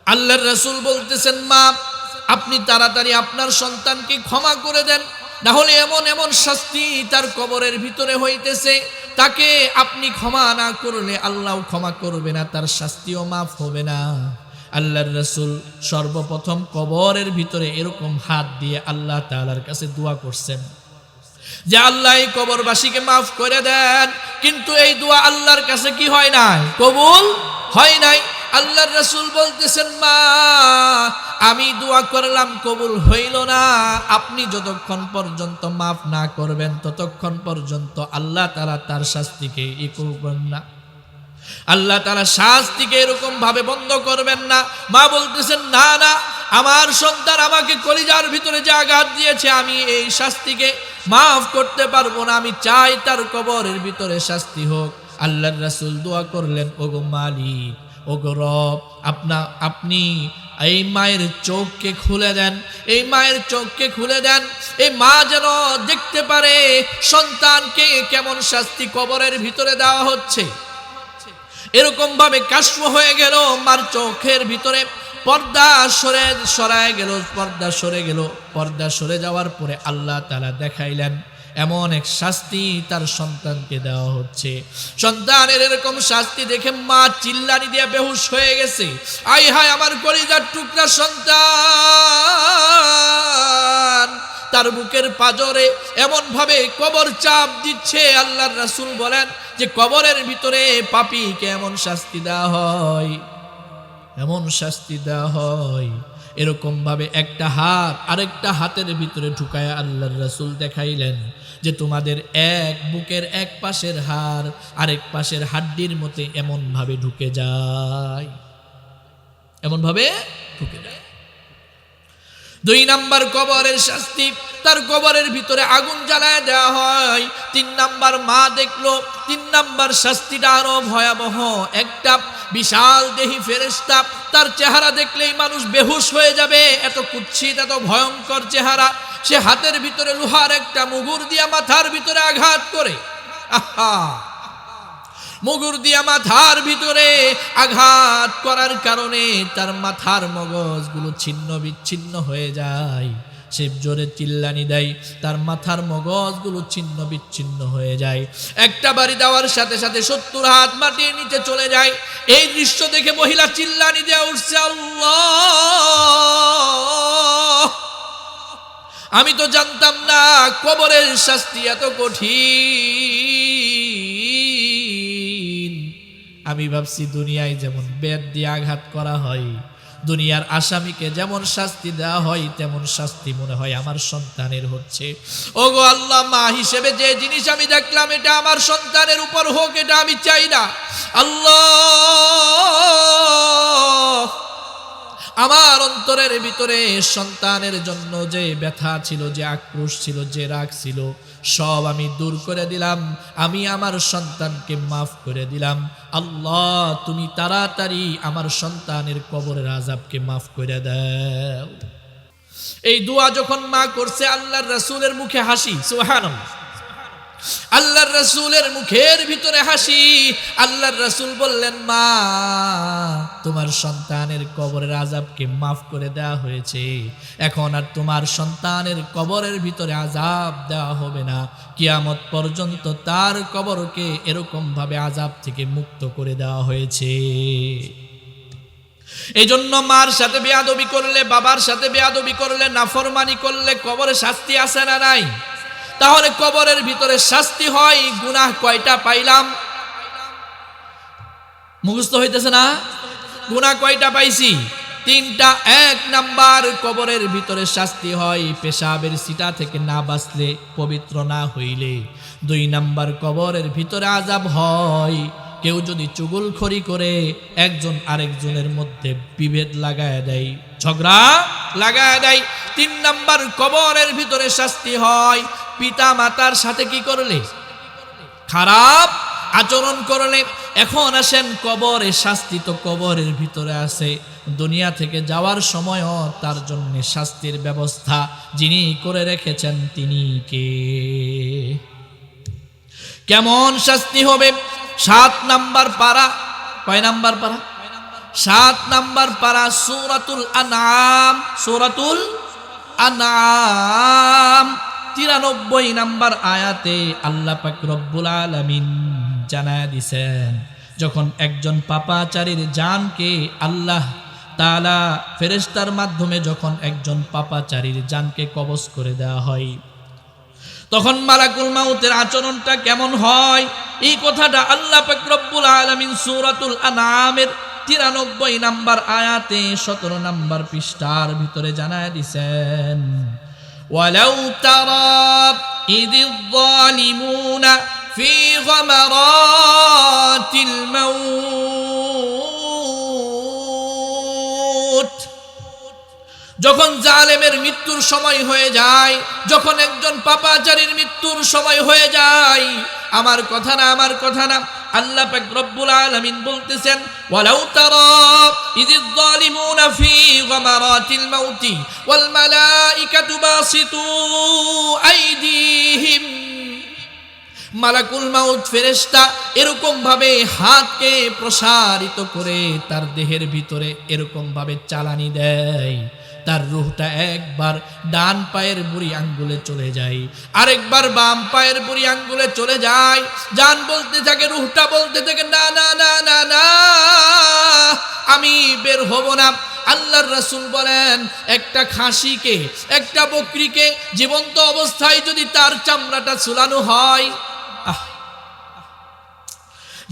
আল্লাহর রাসূল বলতেছেন, মা আপনি তাড়াতাড়ি আপনার সন্তানকে ক্ষমা করে দেন, না হলে এমন এমন শাস্তি তার কবরের ভিতরে হইতেছে, তাকে আপনি ক্ষমা না করলে আল্লাহ ক্ষমা করবে না, তার শাস্তিও মাফ হবে না। আল্লাহর রাসূল সর্বপ্রথম কবরের ভিতরে এরকম হাত দিয়ে আল্লাহ তাআলার কাছে দোয়া করছেন যে আল্লাহ এই কবরবাসীকে মাফ করে দেন। কিন্তু এই দোয়া আল্লাহর কাছে কি হয় নাই? কবুল হয় নাই। আল্লাহর রাসূল বলতেছেন, মা আমি দোয়া করলাম কবুল হইল না, আপনি যতক্ষণ পর্যন্ত মাফ না করবেন ততক্ষণ পর্যন্ত আল্লাহ তাআলা তার শাস্তিকে করবেন না, আল্লাহ তাআলা শাস্তিকে এরকম ভাবে বন্ধ করবেন না। মা বলতেছেন, না না, আমার সন্তান আমাকে কলিজার ভিতরে যে আঘাত দিয়েছে আমি এই শাস্তিকে মাফ করতে পারবো না, আমি চাই তার কবরের ভিতরে শাস্তি হোক। আল্লাহর রাসূল দোয়া করলেন, ওগো মালিক, ওগো রব, আপনি এই মায়ের চোখকে খুলে দেন, এই মায়ের চোখকে খুলে দেন, এই মা যেন দেখতে পারে সন্তানকে কেমন শাস্তি কবরের ভিতরে দেওয়া হচ্ছে। এরকম ভাবে কাশফ হয়ে গেল, মার চোখের ভিতরে পর্দা সরে গেল। পর্দা সরে যাওয়ার পরে আল্লাহ তাআলা দেখাইলেন এমন এক শাস্তি তার সন্তানকে দেওয়া হচ্ছে। সন্তানের এরকম শাস্তি দেখে মা চিল্লানি দিয়ে বেহুশ হয়ে গেছে। আয় হায়, আমার কলিজার টুকরা সন্তান, তার বুকের পাঁজরে এমন ভাবে কবর চাপ দিচ্ছে। আল্লাহর রাসূল বলেন যে কবরের ভিতরে পাপীকে এমন শাস্তি দেওয়া হয়, এমন শাস্তি দেওয়া হয়। এরকম ভাবে একটা হাত আরেকটা হাতের ভিতরে ঢুকায় আল্লাহর রাসূল দেখাইলেন যে তোমাদের এক বুকের এক পাশের হাড় আরেক পাশের হাড্ডির মধ্যে এমন ভাবে ঢুকে যায়, এমন ভাবে ঢুকে যায়। 2 নাম্বার কবরের শাস্তি, তার কবরের ভিতরে আগুন জ্বালায় দেওয়া হয়। 3 নাম্বার মা দেখলো 3 নাম্বার শাস্তিটা আরো ভয়াবহ। একটা বিশাল দেহি ফেরেশতা, তার চেহারা দেখলেই মানুষ বেহুশ হয়ে যাবে, এত কুৎসিত এত ভয়ঙ্কর চেহারা। সে হাতের ভিতরে লোহার একটা মুগুর দিয়া মাথার ভিতরে আঘাত করে, আহা, মুগুর দিয়া মাথার ভিতরে আঘাত করার কারণে তার মাথার মগজগুলো ছিন্ন বিচ্ছিন্ন হয়ে যায়। সে জোরে চিল্লানি দেয়, তার মাথার মগজগুলো ছিন্ন বিচ্ছিন্ন হয়ে যায়। একটা বাড়ি দেওয়ার সাথে সাথে 70 হাত মাটির নিচে চলে যায়। এই দৃশ্য দেখে মহিলা চিল্লানি দেওয়া উঠছে, আল্লাহ, আমি তো জানতাম না কবরের শাস্তি এত কঠিন। আমি ভাবছি দুনিয়ায় যেমন বেত দিয়ে আঘাত করা হয়, দুনিয়ার আসামিকে যেমন শাস্তি দেওয়া হয় তেমন শাস্তি মনে হয় আমার সন্তানের হচ্ছে। ওগো আল্লাহ, মা হিসেবে যে জিনিস আমি দেখলাম এটা আমার সন্তানের উপর হোক, এটা আমি চাই না। আল্লাহ, আমার অন্তরের ভিতরে সন্তানের জন্য যে ব্যথা ছিল, যে আক্রোশ ছিল, যে রাগ ছিল, সব আমি দূর করে দিলাম। আমি আমার সন্তানকে মাফ করে দিলাম। আল্লাহ, তুমি তাড়াতাড়ি আমার সন্তানের কবরের আযাবকে মাফ করে দাও। এই দোয়া যখন মা করছে, আল্লাহর রাসূলের মুখে হাসি, সুবহানাল্লাহ, আল্লাহর রাসূলের মুখের ভিতরে হাসি। আল্লাহর রাসূল বললেন, মা, তোমার সন্তানের কবরের আযাবকে মাফ করে দেওয়া হয়েছে, এখন আর তোমার সন্তানের কবরের ভিতরে আযাব দেওয়া হবে না। কিয়ামত পর্যন্ত তার কবরকে এরকম ভাবে আযাব থেকে মুক্ত করে দেওয়া হয়েছে। এই জন্য মার সাথে বেয়াদবি করলে, বাবার সাথে বেয়াদবি করলে, নাফরমানি করলে কবরে শাস্তি আছে না নাই? তাহলে কবরের ভিতরে শাস্তি হয়। গুনাহ কয়টা পাইলাম? মুখস্থ হইতেছে না? গুনাহ কয়টা পাইছি? 3টা। 1 নাম্বার, কবরের ভিতরে শাস্তি হয় পেশাবের সিটা থেকে না বাঁচলে, পবিত্র না হইলে। 2 নাম্বার, কবরের ভিতরে আযাব হয় কেউ যদি চুগলখড়ি করে, একজন আরেকজনের মধ্যে বিভেদ লাগায় দেয়, ঝগড়া লাগায় দেয়। 3 নাম্বার, কবরের ভিতরে শাস্তি হয় পিতা মাতার সাথে কি করলে? খারাপ আচরণ করলে। এখন আসেন কবরে শাস্তি তো কবরের ভিতরে আছে, দুনিয়া থেকে যাওয়ার সময়ও তার জন্য শাস্তির ব্যবস্থা যিনি করে রেখেছেন তিনি কে? কেমন শাস্তি হবে? 7 নাম্বার পারা। কয় নাম্বার পারা? 7 নাম্বার পারা, সূরাতুল আনআম। সূরাতুল আনআম 93 নম্বর আয়াতে আল্লাহ পাক রব্বুল আলামিন জানায় দিয়েছেন, যখন একজন পাপাচারীর জানকে আল্লাহ তাআলা ফেরেশতার মাধ্যমে যখন একজন পাপাচারীর জানকে কবজ করে দেওয়া হয়, তখন মালাকুল মাউতের আচরণটা কেমন হয়, এই কথাটা আল্লাহ পাক রব্বুল আলামিন সূরাতুল আনআমের 93 নম্বর আয়াতে 17 নম্বর পৃষ্ঠার ভিতরে জানায় দিয়েছেন। ওয়ালাউ তারা ইযিয যালিমুনা ফি গামারাতিল মাউত, যখন জালেমের মৃত্যুর সময় হয়ে যায়, যখন একজন পাপাচারীর মৃত্যুর সময় হয়ে যায়, আমার কথা না, আমার কথা না, আল্লাহ পাক রব্বুল আলামিন বলতেছেন, ওয়ালাউ তারা ইযিয যালিমুনা ফি গামারাতিল মাউতি ওয়াল মালাইকাতু বাসিতু আইদিহিম, মালাকুল মাউত ফেরেশতা এরকম ভাবে হাতকে প্রসারিত করে তার দেহের ভিতরে এরকম ভাবে চালানি দেয়, তার রূহটা একবার ডান পায়ের বুড়ি আঙ্গুলে চলে যায়, আরেকবার বাম পায়ের বুড়ি আঙ্গুলে চলে যায়। জান বলতে থাকে, রূহটা বলতে থাকে, না না না না না, আমি বের হব না। আল্লাহর রাসূল বলেন, একটা খাসিকে, একটা বকরিকে জীবন্ত অবস্থায় যদি তার চামড়াটা ঝুলানো হয়,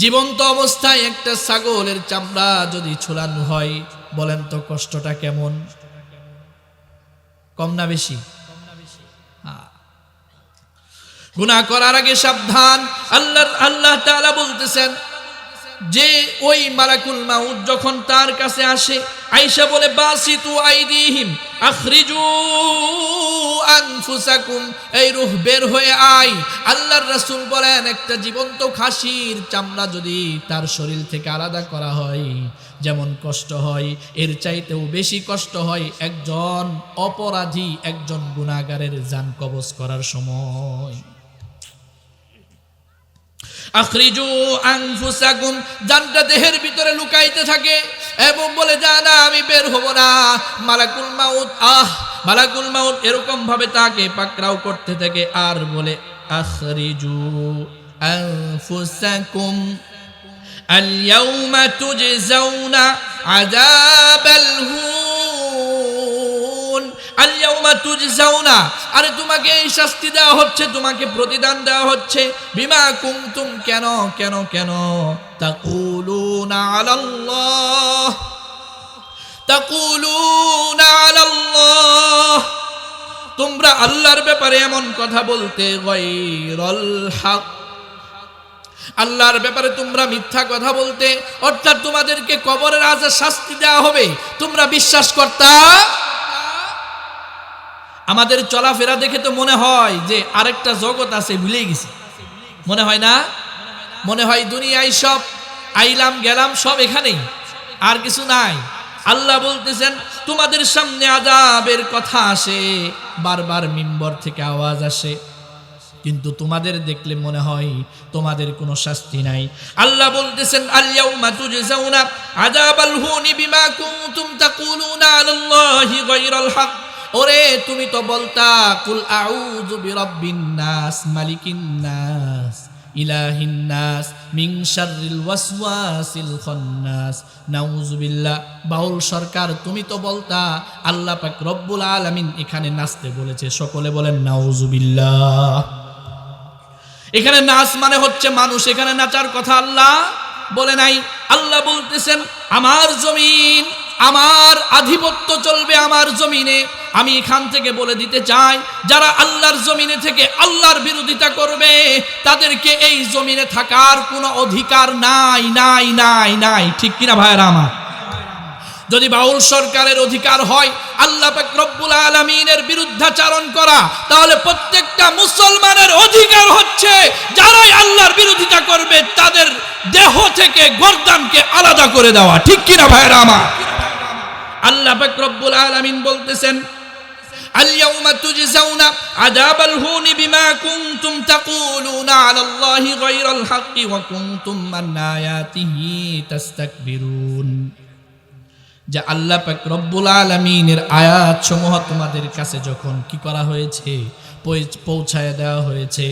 জীবন্ত অবস্থায় একটা ছাগলের চামড়া যদি ঝুলানো হয়, বলেন তো কষ্টটা কেমন? কম না বেশি? গুনাহ করার আগে সাবধান। আল্লাহ তাআলা বলতেছেন যে ওই মালাকুল মাউত যখন তার কাছে আসে, আয়েশা বলে, বাসিতু আইদিহিম আখরিজু আনফুসাকুম, এই রূহ বের হয়ে আয়। আল্লাহর রাসূল বলেন, একটা জীবন্ত খাসির চামড়া যদি তার শরীর থেকে আলাদা করা হয় যেমন কষ্ট হয়, এর চাইতেও বেশি কষ্ট হয় একজন অপরাধী, একজন গুনাহগারের জান কবজ করার সময়। আখরিজু আনফুসাকুম, জানটা দেহের ভিতরে লুকাইতে থাকে এবং বলে, জানা আমি বের হব না। মালাকুল মাউত মালাকুল মাউত এরকম ভাবে তাকে পাকড়াও করতে থাকে আর বলে, আখরিজু আনফুসাকুম আল-ইয়াওমা তুজজাউনা আযাবাল হুন, আল-ইয়াওমা তুজজাউনা, আরে তোমাকে এই শাস্তি দেওয়া হচ্ছে, তোমাকে প্রতিদান দেওয়া হচ্ছে, বিমা কুনতুম, কেন কেন কেন, তাকুলুনা আলাল্লাহ, তাকুলুনা আলাল্লাহ, তোমরা আল্লাহর ব্যাপারে এমন কথা বলতে, গায়রাল হক, আল্লাহর ব্যাপারে তোমরা মিথ্যা কথা বলতে, অর্থাৎ তোমাদেরকে কবরের আযাব শাস্তি দেওয়া হবে, তোমরা বিশ্বাস করতা। আমাদের চলাফেরা দেখে তো মনে হয় যে আরেকটা জগৎ আছে, ভুলে গেছি, মনে হয় না? মনে হয় দুনিয়ায় সব আইলাম গেলাম সব এখানেই, আর কিছু নাই। আল্লাহ বলতেছেন, তোমাদের সামনে আযাবের কথা আসে, বারবার মিম্বর থেকে আওয়াজ আসে, কিন্তু তোমাদের দেখলে মনে হয় তোমাদের কোনো শাস্তি নাই। আল্লাহ বলতেছেন, আল-ইয়াওমা তুজজাউনা আযাবাল হুনি বিমা কুনতুম তাকুলুনা আলাল্লাহি গায়রাল হক, ওরে তুমি তো বলতা, কুল আউযু বিরাব্বিন নাস মালিকিন নাস ইলাহিন নাস মিন শাররিল ওয়াসওয়াসিল খান্নাস, নাউযুবিল্লাহ। বাউল সরকার, তুমি তো বলতা আল্লাহ পাক রব্বুল আলামিন এখানে নাচতে বলেছে, সকলে বলেন নাউযুবিল্লাহ। এখানে নাচ মানে হচ্ছে মানুষ, এখানে নাচার কথা আল্লাহ বলে নাই। আল্লাহ বলতেছেন, আমার জমিন, আমার আধিপত্য চলবে আমার জমিনে। আমি এখান থেকে বলে দিতে চাই, যারা আল্লাহর জমিনে থেকে আল্লাহর বিরোধিতা করবে তাদেরকে এই জমিনে থাকার কোনো অধিকার নাই নাই নাই নাই, ঠিক কিনা ভাইরা আমার? যদি বাউল সরকারের অধিকার হয় আল্লাহ পাক রব্বুল আলামিনের বিরুদ্ধাচরণ করা, তাহলে প্রত্যেকটা মুসলমানের অধিকার হচ্ছে যারাই আল্লাহর বিরোধিতা করবে তাদের দেহ থেকে গর্দানকে আলাদা করে দেওয়া, ঠিক কিনা ভাইরা আমার? আল্লাহ পাক রব্বুল আলামিন বলতেছেন, আল-ইয়াওমা তুজজাউনা আযাবাল হুনি বিমা কুনতুম তাকুলুনা আলাল্লাহি গায়রাল হাক্কি ওয়া কুনতুম আন আয়াতিহি তাস্তাকবিরুন। যে আল্লাহ পাক রব্বুল আলামিনের আয়াত সমূহ তোমাদের কাছে যখন কি করা হয়েছে, পৌঁছায় দেওয়া হয়েছে।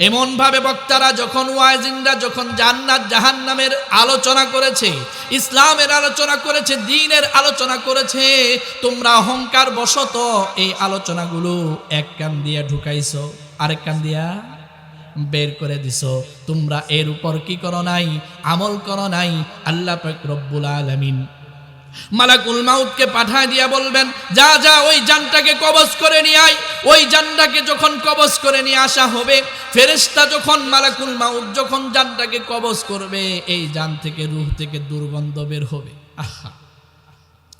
এমন ভাবে বক্তারা যখন ওয়াজিনরা যখন জান্নাত জাহান্নামের আলোচনা করেছে, ইসলামের আলোচনা করেছে, দ্বীনের আলোচনা করেছে, তোমরা অহংকার বশত এই আলোচনাগুলো এক কান দিয়া ঢুকাইছো, আরেক কান দিয়া বের করে দিছো। তোমরা এর উপর কি করো নাই? আমল করো নাই। আল্লাহ পাক রব্বুল আলামিন মালাকুল মাউতকে পাঠায় দিয়া বলবেন, যা যা ওই জানটাকে কবজ করে নিয়ে আয়। ওই জানটাকে যখন কবজ করে নিয়ে আসা হবে, ফেরেশতা যখন মালাকুল মাউত যখন জানটাকে কবজ করবে, এই জান থেকে রূহ থেকে দুর্গন্ধ বের হবে। আহা,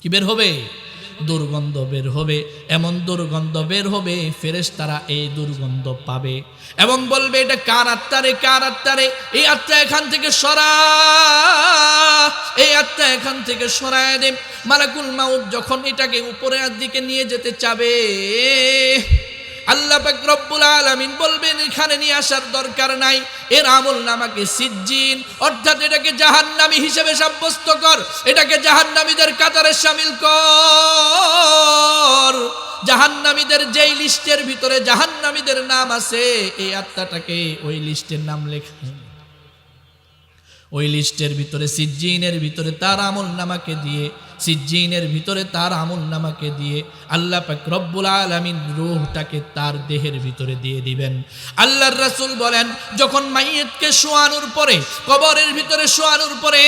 কি বের হবে? দুর্গন্ধ বের হবে। এমন দুর্গন্ধ বের হবে, ফেরেশতারা এই দুর্গন্ধ পাবে এবং বলবে, এটা কার আত্মা রে, কার আত্মা রে? এই আত্মা এখান থেকে সরা, এই আত্মা এখান থেকে সরায় দে। মালাকুল মাউত যখন এটাকে উপরের দিকে নিয়ে যেতে চাবে, আল্লাহ পাক রব্বুল আলামিন বলবেন, এখানে নিয়ে আসার দরকার নাই, এর আমল নামাকে সিজ্জিন অর্থাৎ এটাকে জাহান্নামী হিসেবে সাব্যস্ত কর, এটাকে জাহান্নামীদের কাতারে শামিল কর। জাহান্নামীদের যেই লিস্টের ভিতরে জাহান্নামীদের নাম আছে, এই আত্মাটাকে ওই লিস্টের নাম লেখা, ওই লিস্টের ভিতরে সিজ্জিনের ভিতরে তার আমল নামাকে দিয়ে, সিজ্জিনের ভিতরে তার আমল নামাকে দিয়ে আল্লাহ পাক রব্বুল আলামিন রূহটাকে তার দেহের ভিতরে দিয়ে দিবেন। আল্লাহর রাসূল বলেন, যখন মাইয়িতকে শোয়ানোর পরে, কবরের ভিতরে শোয়ানোর পরে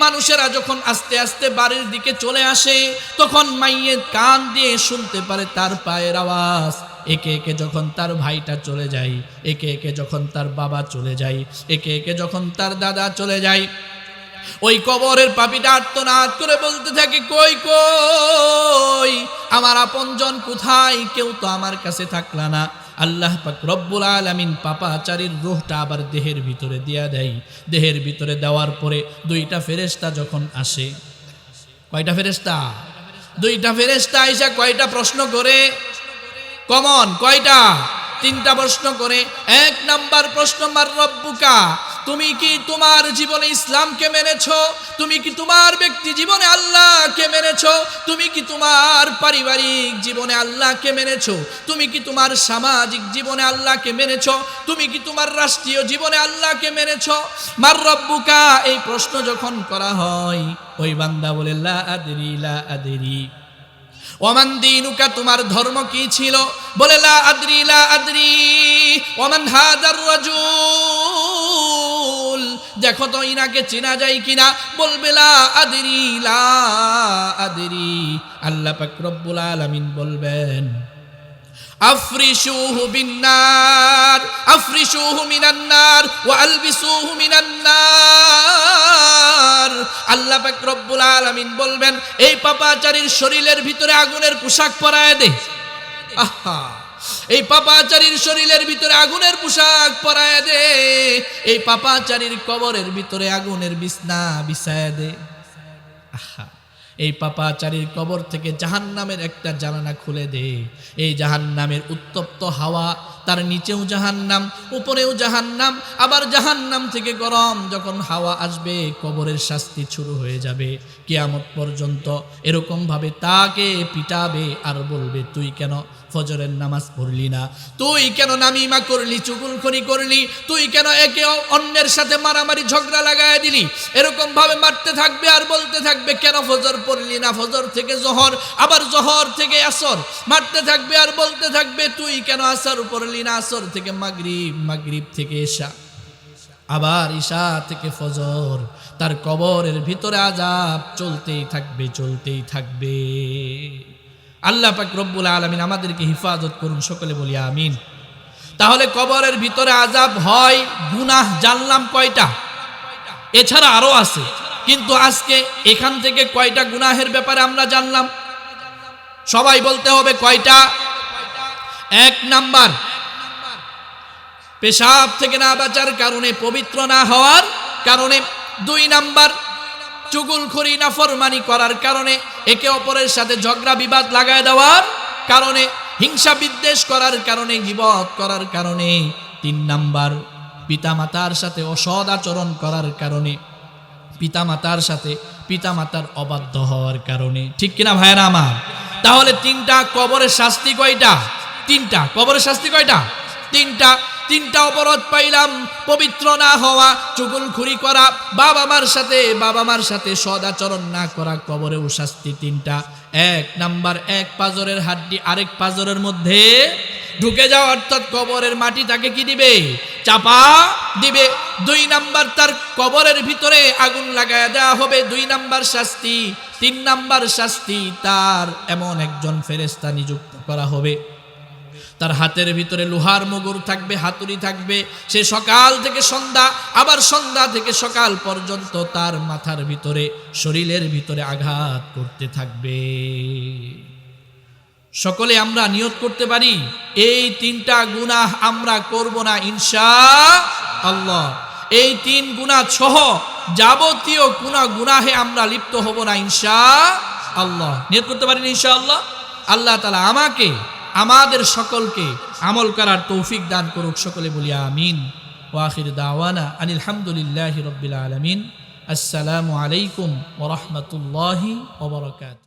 মানুষেরা যখন আস্তে আস্তে বাড়ির দিকে চলে আসে, তখন মাইয়িত কান দিয়ে শুনতে পারে তার পায়ের আওয়াজ। একে একে যখন তার ভাইটা চলে যায়, একে একে যখন তার বাবা চলে যায়, একে একে যখন তার দাদা চলে যায়, ওই কবরের পাপীটা আর্তনাদ করে বলতে থাকে, কই কই আমার আপনজন কোথায়? কেউ তো আমার কাছে থাকলা না। আল্লাহ পাক রব্বুল আলামিন পাপাচারীর রূহটা আবার দেহের ভিতরে দিয়া দেয়। দেহের ভিতরে দেওয়ার পরে দুইটা ফেরেশতা যখন আসে, কয়টা ফেরেশতা? দুইটা ফেরেশতা আইসা কয়টা প্রশ্ন করে? কমন কয়টা? তিনটা প্রশ্ন করে। এক নাম্বার প্রশ্ন, মার রব্বুকা, তুমি কি তোমার জীবনে ইসলামকে মেনেছো? তুমি কি তোমার ব্যক্তি জীবনে আল্লাহকে মেনেছো? তুমি কি তোমার পারিবারিক জীবনে আল্লাহকে মেনেছো? তুমি কি তোমার সামাজিক জীবনে আল্লাহকে মেনেছো? তুমি কি তোমার রাষ্ট্রীয় জীবনে আল্লাহকে মেনেছো? মার রব্বুকা এই প্রশ্ন যখন করা হয়, ওই বান্দা বলে, লা আদরি লা আদরি। ওমান দীনুকা, তোমার ধর্ম কি ছিল? বলে, লা আদরি লা আদরি। ওমান হাদার রাজুল, দেখো তো ইনাকে চেনা যায় কিনা? বলবে, লা আদরি লা আদরি। আল্লাহ পাক রব্বুল আলামিন বলবেন, আফরিশুহু বিন্নার, আফরিশুহু মিনান্নার ওয়া আলবিসুহু মিনান্নার। আল্লাহ পাক রব্বুল আলামিন বলবেন, এই পাপাচারীর শরীরের ভিতরে আগুনের পোশাক পরায় দে। আহা, এই পাপাচারীর শরীরের ভিতরে আগুনের পোশাক পরায় দে। এই পাপাচারীর কবরের ভিতরে আগুনের বিছনা বিছায় দে। আহা, এই পাপাচারীর কবর থেকে জাহান্নামের একটা জানালা খুলে দে। এই জাহান্নামের উত্তপ্ত হাওয়া, তার নিচেও জাহান্নাম, উপরেও জাহান্নাম, আবার জাহান্নাম থেকে গরম যখন হাওয়া আসবে, কবরের শাস্তি শুরু হয়ে যাবে কিয়ামত পর্যন্ত। এরকম ভাবে তাকে পিটাবে আর বলবে, তুই কেন ফজরের নামাজ পড়লি না? তুই কেন নামিমা করলি, চুগলখড়ি করলি? তুই কেন একে অন্যের সাথে মারামারি ঝগড়া লাগায় দিলি? এরকম ভাবে মারতে থাকবে আর বলতে থাকবে, কেন ফজর পড়লি না? ফজর থেকে জোহর, আবার জোহর থেকে আসর, মারতে থাকবে আর বলতে থাকবে, তুই কেন আসর পড়লি না? আসর থেকে মাগরিব, মাগরিব থেকে ঈশা, আবার ঈশা থেকে ফজর। তার কবরের ভিতরে আযাব চলতেই থাকবে, চলতেই থাকবে। আল্লাহ পাক রব্বুল আলামিন আমাদেরকে হিফাজত করুন, সকলে বলি আমিন। তাহলে কবরের ভিতরে আযাব হয়, গুনাহ জানলাম কয়টা, এছাড়া আরো আছে, কিন্তু আজকে এখান থেকে কয়টা গুনাহের ব্যাপারে আমরা জানলাম? সবাই বলতে হবে কয়টা? এক নাম্বার, পেশাব থেকে না বাঁচার কারণে, পবিত্র না হওয়ার কারণে। দুই নাম্বার, চুগলখড়ি নাফরমানি করার কারণে, একে অপরের সাথে ঝগড়া বিবাদ লাগায় দেওয়ার কারণে, হিংসা বিদ্বেষ করার কারণে, গীবত করার কারণে। তিন নাম্বার, পিতামাতার সাথে অসৎ আচরণ করার কারণে, পিতামাতার সাথে পিতামাতার অবাধ্য হওয়ার কারণে। ঠিক কিনা ভাইয়েরা আমার? তাহলে তিনটা কবরের শাস্তি কয়টা? তিনটা। কবরের শাস্তি কয়টা? তিনটা। তিনটা অপরাধ পাইলাম: পবিত্র না হওয়া, চুগলখুরি করা, বাবা মার সাথে সদাচরণ না করা। কবরেও শাস্তি তিনটা। এক নাম্বার, এক পাজরের হাড্ডি আরেক পাজরের মধ্যে ঢুকে যাওয়া, অর্থাৎ কবরের মাটি তাকে কি দিবে? চাপা দিবে। দুই নাম্বার, তার কবরের ভিতরে আগুন লাগায় দেওয়া হবে, দুই নাম্বার শাস্তি। তিন নাম্বার শাস্তি, তার এমন একজন ফেরেশতা নিযুক্ত করা হবে, তার হাতের ভিতরে লোহার মুগুর থাকবে, হাতুড়ি থাকবে। সে সকাল থেকে সন্ধ্যা, আবার সন্ধ্যা থেকে সকাল পর্যন্ত তার মাথার ভিতরে, শরীরের ভিতরে আঘাত করতে থাকবে। সকলে আমরা নিয়ত করতে পারি এই তিনটা গুনাহ আমরা করব না ইনশাআল্লাহ। এই তিন গুনাহ সহ যাবতীয় গুনাহে আমরা লিপ্ত হব না ইনশাআল্লাহ। নিয়ত করতে পারি না ইনশাআল্লাহ। আল্লাহ তাআলা আমাকে, আমাদের সকলকে আমল করার তৌফিক দান করুক। সকলে বলি আমিন। ওয়া আখির দাওয়ানা আনিল হামদুলিল্লাহি রাব্বিল আলামিন। আসসালামু আলাইকুম ওয়া রাহমাতুল্লাহি ওয়া বারাকাতুহু।